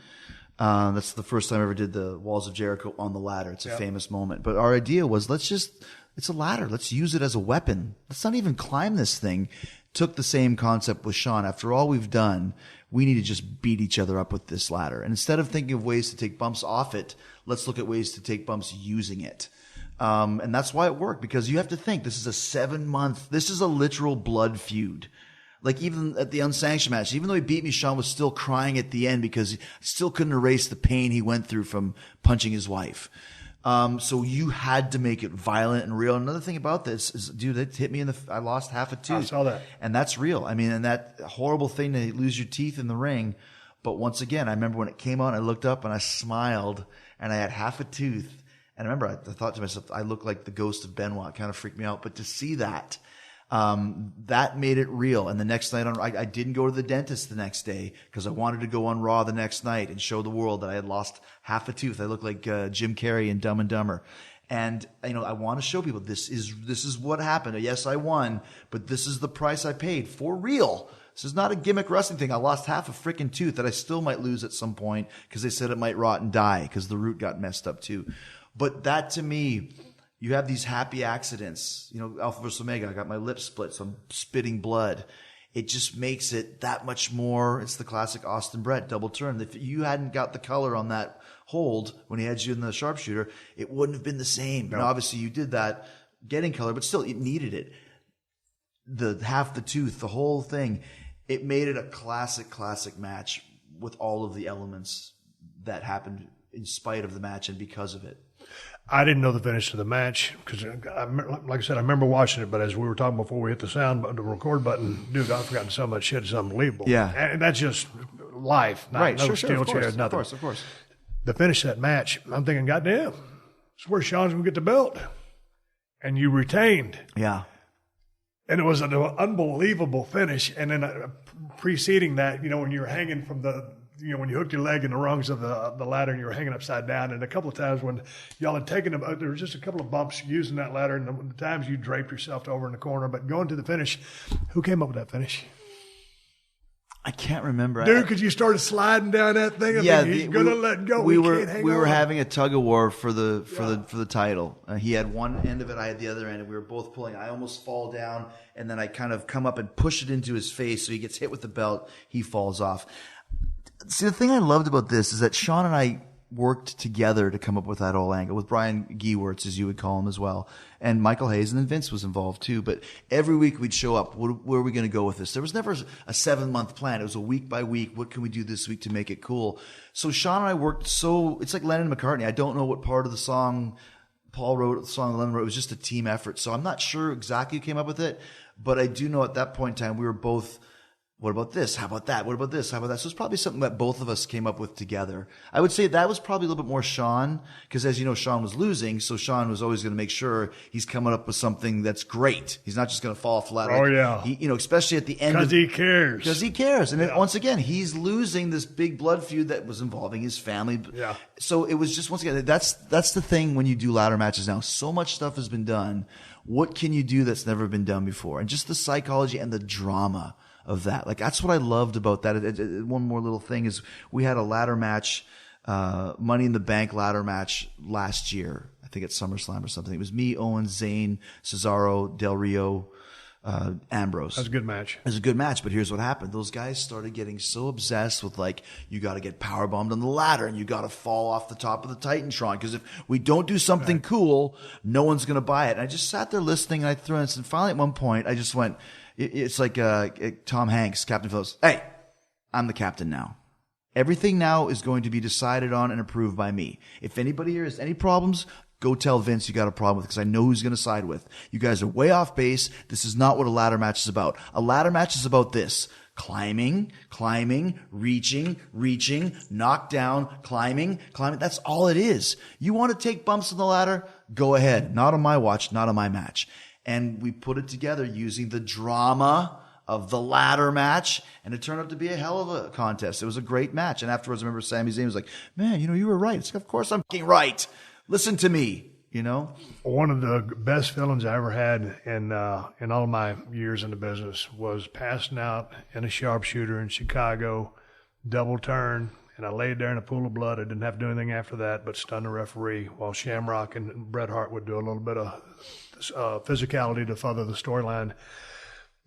That's the first time I ever did the Walls of Jericho on the ladder. It's a famous moment. But our idea was, it's a ladder. Let's use it as a weapon. Let's not even climb this thing. Took the same concept with Shawn. After all we've done, we need to just beat each other up with this ladder. And instead of thinking of ways to take bumps off it, let's look at ways to take bumps using it. And that's why it worked, because you have to think this is a 7-month, this is a literal blood feud. Like even at the unsanctioned match, even though he beat me, Shawn was still crying at the end because he still couldn't erase the pain he went through from punching his wife. So you had to make it violent and real. Another thing about this is, dude, it hit me I lost half a tooth. I saw that. And that's real. I mean, and that horrible thing to lose your teeth in the ring. But once again, I remember when it came out, I looked up and I smiled and I had half a tooth. And I remember I thought to myself, I look like the ghost of Benoit. It kind of freaked me out. But to see that, that made it real. And the next night I didn't go to the dentist the next day because I wanted to go on Raw the next night and show the world that I had lost half a tooth. I looked like Jim Carrey in Dumb and Dumber. And, I want to show people this is what happened. Yes, I won, but this is the price I paid for real. This is not a gimmick wrestling thing. I lost half a freaking tooth that I still might lose at some point because they said it might rot and die because the root got messed up too. But that to me, you have these happy accidents. Alpha versus Omega, I got my lip split, so I'm spitting blood. It just makes it that much more. It's the classic Austin Brett double turn. If you hadn't got the color on that hold when he had you in the sharpshooter, it wouldn't have been the same. No. And obviously you did that getting color, but still it needed it. The half the tooth, the whole thing, it made it a classic match with all of the elements that happened in spite of the match and because of it. I didn't know the finish of the match because, like I said, I remember watching it, but as we were talking before we hit the record button, dude, I've forgotten so much shit. It's unbelievable. Yeah. And that's just life. Right. No Sure. steel chairs, nothing. Of course. The finish of that match, I'm thinking, goddamn, it's where Shawn's going to get the belt. And you retained. Yeah. And it was an unbelievable finish. And then preceding that, when you were hanging from when you hooked your leg in the rungs of the ladder and you were hanging upside down, and a couple of times when y'all had taken them, there was just a couple of bumps using that ladder, and the times you draped yourself over in the corner. But going to the finish, who came up with that finish? I can't remember. Dude, because you started sliding down that thing. He's going to let go. We were having a tug of war for the title. He had one end of it, I had the other end, and we were both pulling. I almost fall down, and then I kind of come up and push it into his face, so he gets hit with the belt. He falls off. See, the thing I loved about this is that Shawn and I worked together to come up with that whole angle with Brian Gewirtz, as you would call him as well. And Michael Hayes, and then Vince was involved too. But every week we'd show up. Where are we going to go with this? There was never a 7-month plan. It was a week by week. What can we do this week to make it cool? So Shawn and I worked it's like Lennon and McCartney. I don't know what part of the song Paul wrote, the song Lennon wrote. It was just a team effort. So I'm not sure exactly who came up with it. But I do know at that point in time, we were both, what about this? How about that? What about this? How about that? So it's probably something that both of us came up with together. I would say that was probably a little bit more Shawn, because as you know, Shawn was losing. So Shawn was always going to make sure he's coming up with something that's great. He's not just going to fall flat. Oh, yeah. Especially at the end. Because he cares. Because he cares. And once again, he's losing this big blood feud that was involving his family. Yeah. So it was just, once again, that's the thing when you do ladder matches now. So much stuff has been done. What can you do that's never been done before? And just the psychology and the drama of that. Like, that's what I loved about that. One more little thing is we had a ladder match, Money in the Bank ladder match last year. I think at SummerSlam or something. It was me, Owens, Zayn, Cesaro, Del Rio, Ambrose. That was a good match. It was a good match, but here's what happened. Those guys started getting so obsessed with, like, you got to get powerbombed on the ladder and you got to fall off the top of the Titantron, because if we don't do something cool, no one's going to buy it. And I just sat there listening, and I threw in, and finally at one point I just went, it's like Tom Hanks, Captain Phillips. Hey, I'm the captain now. Everything now is going to be decided on and approved by me. If anybody here has any problems, go tell Vince you got a problem with, because I know who's going to side with. You guys are way off base. This is not what a ladder match is about. A ladder match is about this. Climbing, reaching, knock down, climbing. That's all it is. You want to take bumps on the ladder? Go ahead. Not on my watch, not on my match. And we put it together using the drama of the ladder match, and it turned out to be a hell of a contest. It was a great match. And afterwards, I remember Sami Zayn was like, man, you were right. It's like, of course I'm fucking right. Listen to me, One of the best feelings I ever had in all my years in the business was passing out in a sharpshooter in Chicago, double turn, and I laid there in a pool of blood. I didn't have to do anything after that but stun the referee, while Shamrock and Bret Hart would do a little bit of physicality to further the storyline.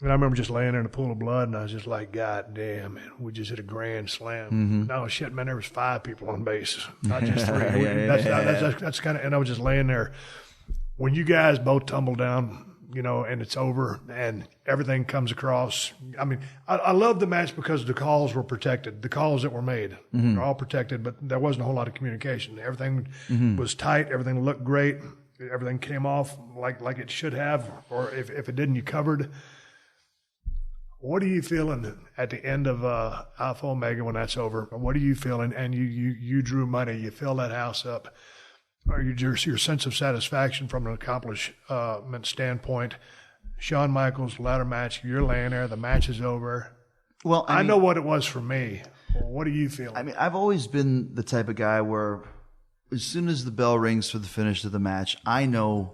And I remember just laying there in a pool of blood, and I was just like, God damn, man, we just hit a grand slam. Mm-hmm. No, shit, man, there was 5 people on base, not just 3. That's kind of, and I was just laying there. When you guys both tumble down, and it's over and everything comes across. I mean, I love the match because the calls were protected. The calls that were made are all protected, but there wasn't a whole lot of communication. Everything was tight. Everything looked great. Everything came off like it should have, or if it didn't, you covered. What are you feeling at the end of Alpha Omega when that's over? What are you feeling? And you drew money. You fill that house up. Or your sense of satisfaction from an accomplishment standpoint. Shawn Michaels ladder match. You're laying there. The match is over. Well, I know what it was for me. What are you feeling? I mean, I've always been the type of guy where as soon as the bell rings for the finish of the match, I know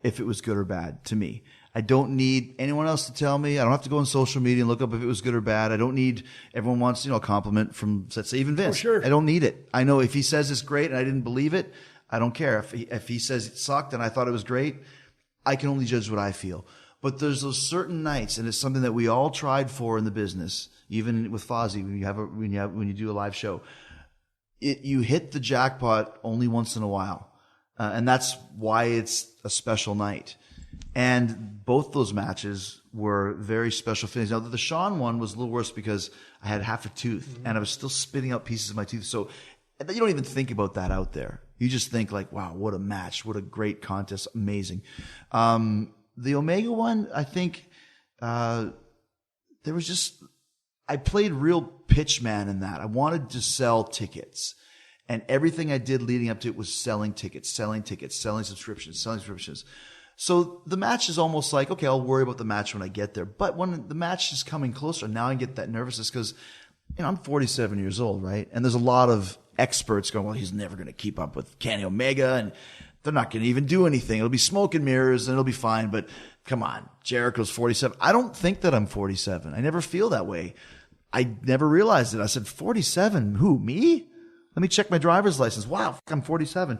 if it was good or bad to me. I don't need anyone else to tell me. I don't have to go on social media and look up if it was good or bad. I don't need, everyone wants, a compliment from, let's say, even Vince. Oh, sure. I don't need it. I know if he says it's great and I didn't believe it, I don't care. If he says it sucked and I thought it was great, I can only judge what I feel. But there's those certain nights, and it's something that we all tried for in the business, even with Fozzy, when you do a live show. You hit the jackpot only once in a while. And that's why it's a special night. And both those matches were very special feelings. Now, the Shawn one was a little worse because I had half a tooth and I was still spitting out pieces of my tooth. So you don't even think about that out there. You just think like, wow, what a match. What a great contest. Amazing. The Omega one, I think there was just, I played real pitchman in that. I wanted to sell tickets. And everything I did leading up to it was selling tickets, selling subscriptions. So the match is almost like, okay, I'll worry about the match when I get there. But when the match is coming closer, now I get that nervousness because, I'm 47 years old, right? And there's a lot of experts going, well, he's never going to keep up with Kenny Omega, and they're not going to even do anything. It'll be smoke and mirrors, and it'll be fine. But come on, Jericho's 47. I don't think that I'm 47. I never feel that way. I never realized it. I said, 47? Who, me? Let me check my driver's license. Wow, I'm 47.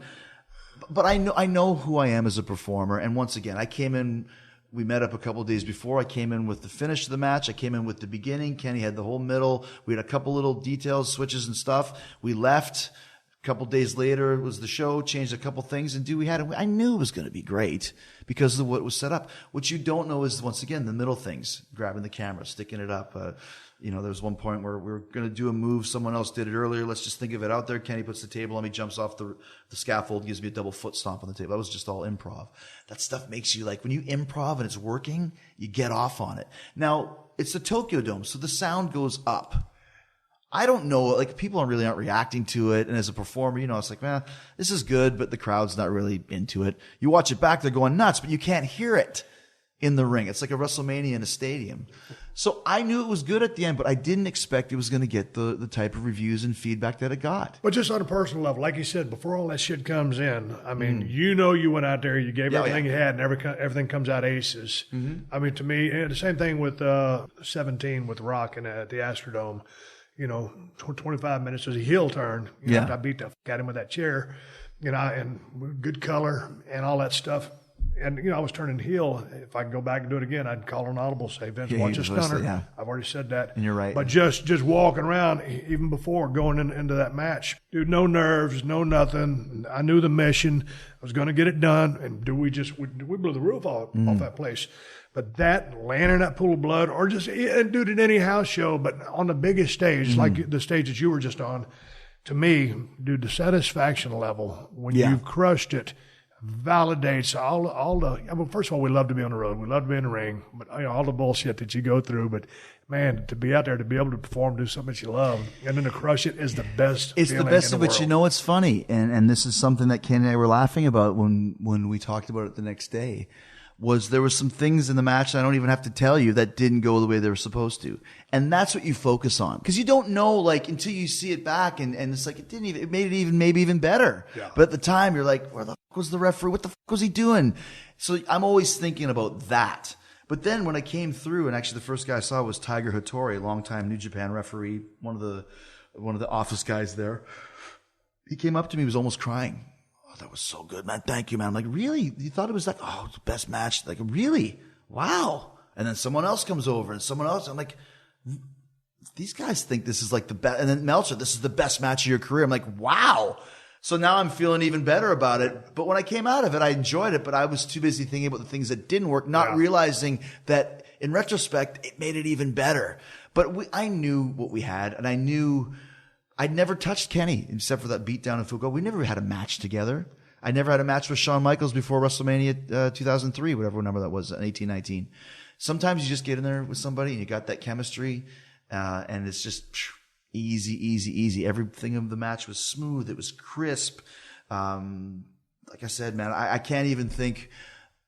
But I know who I am as a performer. And once again, I came in, we met up a couple of days before. I came in with the finish of the match. I came in with the beginning. Kenny had the whole middle. We had a couple little details, switches and stuff. We left. A couple days later, it was the show, changed a couple things, and I knew it was going to be great because of what was set up. What you don't know is, once again, the middle things, grabbing the camera, sticking it up. There was one point where we were going to do a move. Someone else did it earlier. Let's just think of it out there. Kenny puts the table on me, jumps off the scaffold, gives me a double foot stomp on the table. That was just all improv. That stuff makes you when you improv and it's working, you get off on it. Now, it's the Tokyo Dome, so the sound goes up. I don't know, people aren't reacting to it. And as a performer, it's like, man, this is good, but the crowd's not really into it. You watch it back, they're going nuts, but you can't hear it in the ring. It's like a WrestleMania in a stadium. So I knew it was good at the end, but I didn't expect it was going to get the type of reviews and feedback that it got. But just on a personal level, like you said, before all that shit comes in, I mean, you went out there, you gave everything you had, and everything comes out aces. Mm-hmm. I mean, to me, the same thing with 17 with Rock and at the Astrodome. 25 minutes was a heel turn. I beat the fuck out of him with that chair, and good color and all that stuff. And, I was turning heel. If I could go back and do it again, I'd call an audible, say, Vince, watch a stunner. Yeah. I've already said that. And you're right. But just walking around, even before going into that match, dude, no nerves, no nothing. I knew the mission. I was going to get it done. And we blew the roof off that place. But that, laying in that pool of blood, or just, and dude, at any house show, but on the biggest stage, like the stage that you were just on, to me, dude, the satisfaction level, when you've crushed it, validates all the, first of all, we love to be on the road. We love to be in the ring, but all the bullshit that you go through. But man, to be out there, to be able to perform, do something that you love, and then to crush it is the best. It's the best of it. It's funny. And this is something that Ken and I were laughing about when we talked about it the next day. There were some things in the match, I don't even have to tell you, that didn't go the way they were supposed to. And that's what you focus on. Because you don't know, until you see it back, and it's it made it maybe even better. Yeah. But at the time, you're like, where the fuck was the referee? What the fuck was he doing? So I'm always thinking about that. But then when I came through, and actually the first guy I saw was Tiger Hattori, longtime New Japan referee, one of the office guys there. He came up to me, he was almost crying. That was so good, man. Thank you, man. I'm like, really? You thought it was the best match? Like, really? Wow. And then someone else comes over and someone else. I'm like, these guys think this is the best. And then Meltzer, this is the best match of your career. I'm like, wow. So now I'm feeling even better about it. But when I came out of it, I enjoyed it, but I was too busy thinking about the things that didn't work, not realizing that in retrospect, it made it even better. But I knew what we had, and I knew I'd never touched Kenny except for that beatdown in Fukuoka. We never had a match together. I never had a match with Shawn Michaels before WrestleMania 2003, whatever number that was, 1819. Sometimes you just get in there with somebody and you got that chemistry, and it's just easy. Everything of the match was smooth. It was crisp. Like I said, man, I can't even think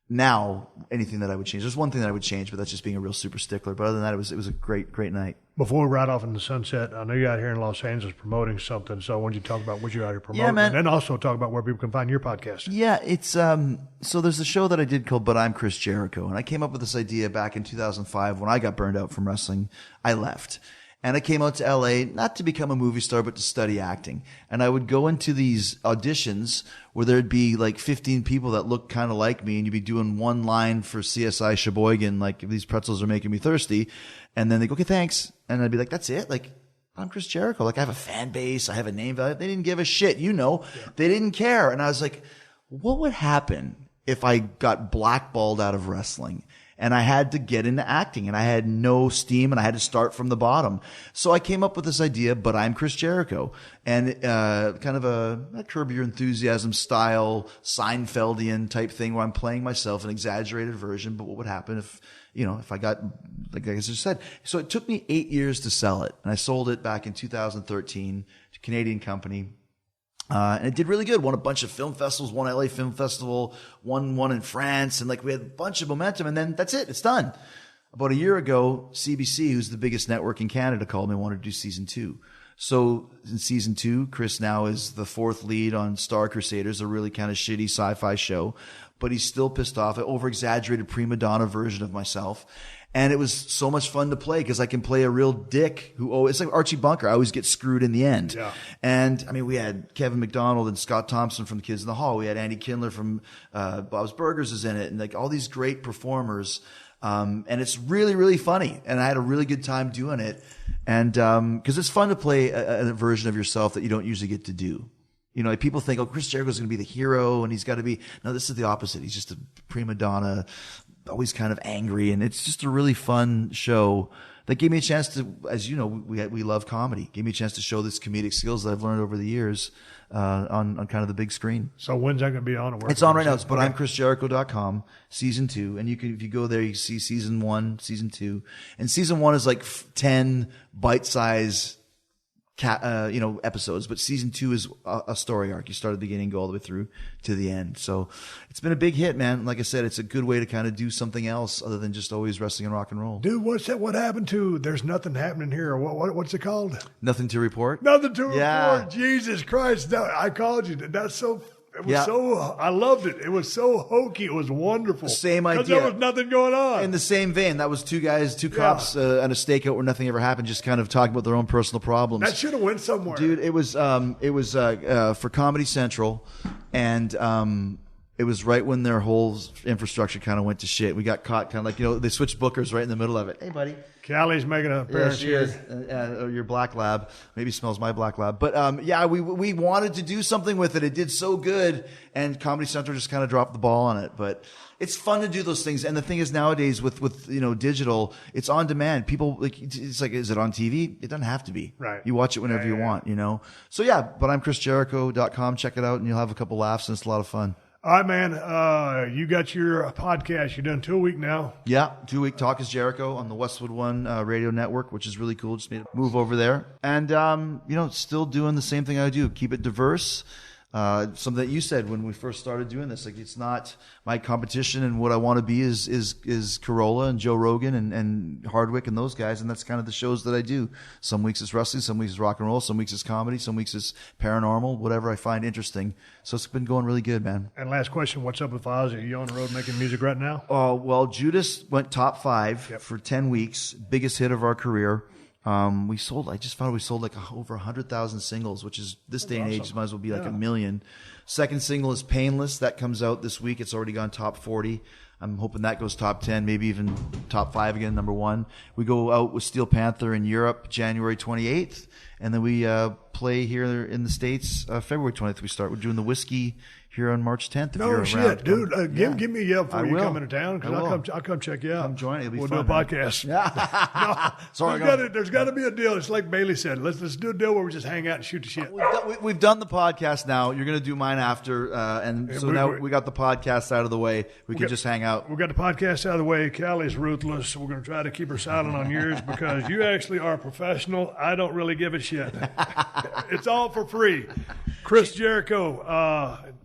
now anything that I would change. There's one thing that I would change, but that's just being a real super stickler. But other than that, it was a great night. Before we ride off in the sunset, I know you're out here in Los Angeles promoting something, so I want you to talk about what you're out here promoting. Yeah, man. And then also talk about where people can find your podcast. Yeah, it's so there's a show that I did called But I'm Chris Jericho, and I came up with this idea back in 2005 when I got burned out from wrestling. I left. And I came out to LA, not to become a movie star, but to study acting. And I would go into these auditions where there'd be 15 people that looked kind of like me, and you'd be doing one line for CSI Sheboygan, these pretzels are making me thirsty. And then they go, okay, thanks. And I'd be like, that's it? I'm Chris Jericho. I have a fan base. I have a name value. They didn't give a shit. Yeah. They didn't care. And I was like, what would happen if I got blackballed out of wrestling? And I had to get into acting, and I had no steam, and I had to start from the bottom. So I came up with this idea, But I'm Chris Jericho, and kind of a Curb Your Enthusiasm style Seinfeldian type thing where I'm playing myself, an exaggerated version. But what would happen if I got, like I just said? So it took me 8 years to sell it, and I sold it back in 2013 to a Canadian company. And it did really good. Won a bunch of film festivals, won LA Film Festival, won one in France. And we had a bunch of momentum, and then that's it. It's done. About a year ago, CBC, who's the biggest network in Canada, called me and wanted to do season 2. So in season 2, Chris now is the 4th lead on Star Crusaders, a really kind of shitty sci-fi show, but he's still pissed off, an over-exaggerated prima donna version of myself. And it was so much fun to play because I can play a real dick it's like Archie Bunker. I always get screwed in the end. Yeah. And I mean, we had Kevin McDonald and Scott Thompson from The Kids in the Hall. We had Andy Kindler from Bob's Burgers is in it, and all these great performers. And it's really, really funny. And I had a really good time doing it. And because it's fun to play a version of yourself that you don't usually get to do. You know, like people think, oh, Chris Jericho's going to be the hero and he's got to be, no, this is the opposite. He's just a prima donna, always kind of angry. And it's just a really fun show that gave me a chance to, as you know, we love comedy. Gave me a chance to show this comedic skills that I've learned over the years, on kind of the big screen. So when's that going to be on? It's on right now. It's ButI'mChrisJericho.com, season 2. And if you go there, you see season 1, season 2. And season 1 is like 10 bite-sized episodes, but season 2 is a story arc. You start at the beginning, go all the way through to the end. So it's been a big hit, man. Like I said, it's a good way to kind of do something else other than just always wrestling and rock and roll. Dude, what's that? What happened to There's Nothing Happening Here? What's it called? Nothing to report. Nothing to report. Jesus Christ. I called you. That's so... It was I loved it. It was so hokey. It was wonderful. Same idea. Because there was nothing going on. In the same vein, that was two cops on a stakeout where nothing ever happened, just kind of talking about their own personal problems. That should have went somewhere. Dude, it was for Comedy Central, and it was right when their whole infrastructure kind of went to shit. We got caught kind of like, they switched bookers right in the middle of it. Hey, buddy. Callie's making an appearance here. Your black lab. Maybe smells my black lab. But we wanted to do something with it. It did so good, and Comedy Central just kind of dropped the ball on it. But it's fun to do those things. And the thing is, nowadays with digital, it's on demand. People it's like, is it on TV? It doesn't have to be. Right. You watch it whenever you want. So but I'm ChrisJericho.com. Check it out, and you'll have a couple laughs, and it's a lot of fun. All right, man. You got your podcast. You're done 2 a week now. Yeah, 2 week Talk is Jericho on the Westwood One radio network, which is really cool. Just made a move over there, and still doing the same thing I do. Keep it diverse. Something that you said when we first started doing this, like it's not my competition, and what I want to be is Corolla and Joe Rogan and Hardwick and those guys, and that's kind of the shows that I do. Some weeks it's wrestling, some weeks it's rock and roll, some weeks it's comedy, some weeks it's paranormal, whatever I find interesting. So it's been going really good, man. And last question, what's up with Ozzy? Are you on the road making music right now? Well, Judas went top 5 for 10 weeks, biggest hit of our career. I just found we sold like over 100,000 singles, which is this day and age might as well be like 1 million. Second single is Painless. That comes out this week. It's already gone top 40. I'm hoping that goes top 10, maybe even top 5 again, number 1. We go out with Steel Panther in Europe January 28th. And then we play here in the States February 20th. We're doing the Whiskey here on March 10th. No shit, dude. Give me a yell before you come into town, because I'll come check you out. Come join. It'll be fun. We'll do a podcast. There's got to be a deal. It's like Bailey said. Let's do a deal where we just hang out and shoot the shit. We've done the podcast now. You're going to do mine after. Now we got the podcast out of the way. We can just hang out. We got the podcast out of the way. Callie's ruthless. We're going to try to keep her silent on yours because you actually are a professional. I don't really give a shit. It's all for free. Chris Jericho,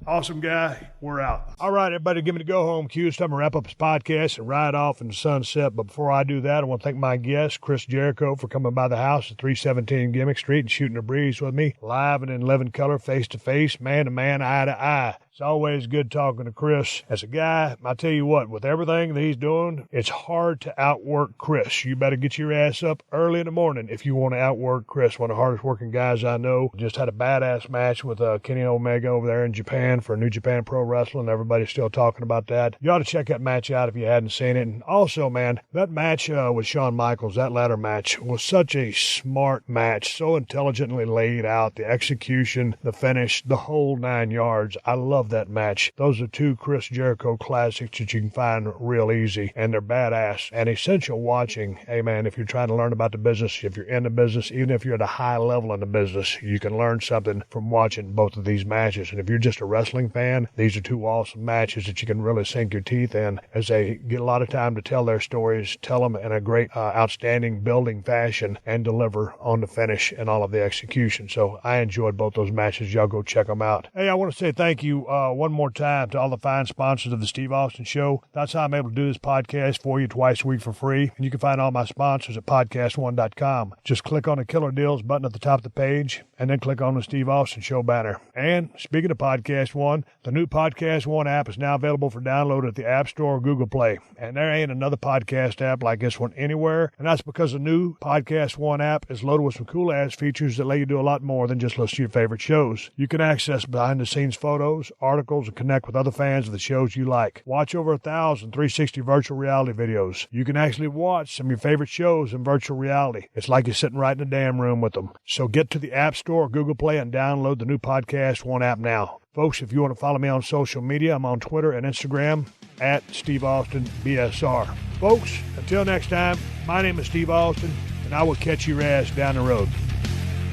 awesome guy. We're out. All right, everybody, give me the go-home cue. It's time to wrap up this podcast and ride off in the sunset. But before I do that, I want to thank my guest, Chris Jericho, for coming by the house at 317 Gimmick Street and shooting a breeze with me, live and in living color, face-to-face, man-to-man, eye-to-eye. It's always good talking to Chris. As a guy, I tell you what, with everything that he's doing, it's hard to outwork Chris. You better get your ass up early in the morning if you want to outwork Chris, one of the hardest working guys I know. Just had a badass match with Kenny Omega over there in Japan for New Japan Pro Wrestling. Everybody's still talking about that. You ought to check that match out if you hadn't seen it. And also, man, that match with Shawn Michaels, that ladder match, was such a smart match, so intelligently laid out. The execution, the finish, the whole 9 yards. I love that match. Those are 2 Chris Jericho classics that you can find real easy, and they're badass and essential watching. Hey man, if you're trying to learn about the business, if you're in the business, even if you're at a high level in the business, you can learn something from watching both of these matches. And if you're just a wrestling fan, these are 2 awesome matches that you can really sink your teeth in, as they get a lot of time to tell their stories, tell them in a great, outstanding building fashion, and deliver on the finish and all of the execution. So I enjoyed both those matches. Y'all go check them out. Hey, I want to say thank you one more time to all the fine sponsors of the Steve Austin Show. That's how I'm able to do this podcast for you twice a week for free. And you can find all my sponsors at PodcastOne.com. Just click on the Killer Deals button at the top of the page, and then click on the Steve Austin Show banner. And speaking of podcasts, Podcast One. The new Podcast One app is now available for download at the App Store or Google Play. And there ain't another podcast app like this one anywhere. And that's because the new Podcast One app is loaded with some cool-ass features that let you do a lot more than just listen to your favorite shows. You can access behind-the-scenes photos, articles, and connect with other fans of the shows you like. Watch over 1,000 360 virtual reality videos. You can actually watch some of your favorite shows in virtual reality. It's like you're sitting right in the damn room with them. So get to the App Store or Google Play and download the new Podcast One app now. Folks, if you want to follow me on social media, I'm on Twitter and Instagram at Steve Austin BSR. Folks, until next time, my name is Steve Austin, and I will catch your ass down the road.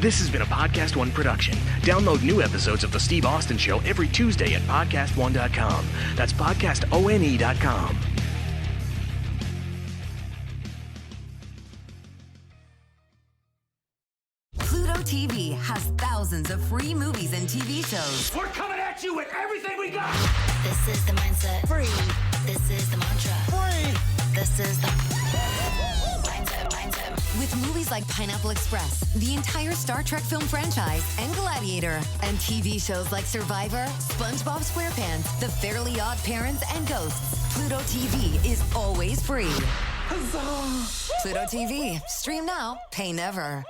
This has been a Podcast One production. Download new episodes of The Steve Austin Show every Tuesday at PodcastOne.com. That's PodcastOne.com. Pluto TV has thousands of free movies and TV shows. We're coming at you with everything we got. This is the mindset. Free. This is the mantra. Free. This is the mindset. With movies like Pineapple Express, the entire Star Trek film franchise, and Gladiator, and TV shows like Survivor, SpongeBob SquarePants, The Fairly Odd Parents, and Ghosts, Pluto TV is always free. Huzzah! Pluto TV. Stream now, pay never.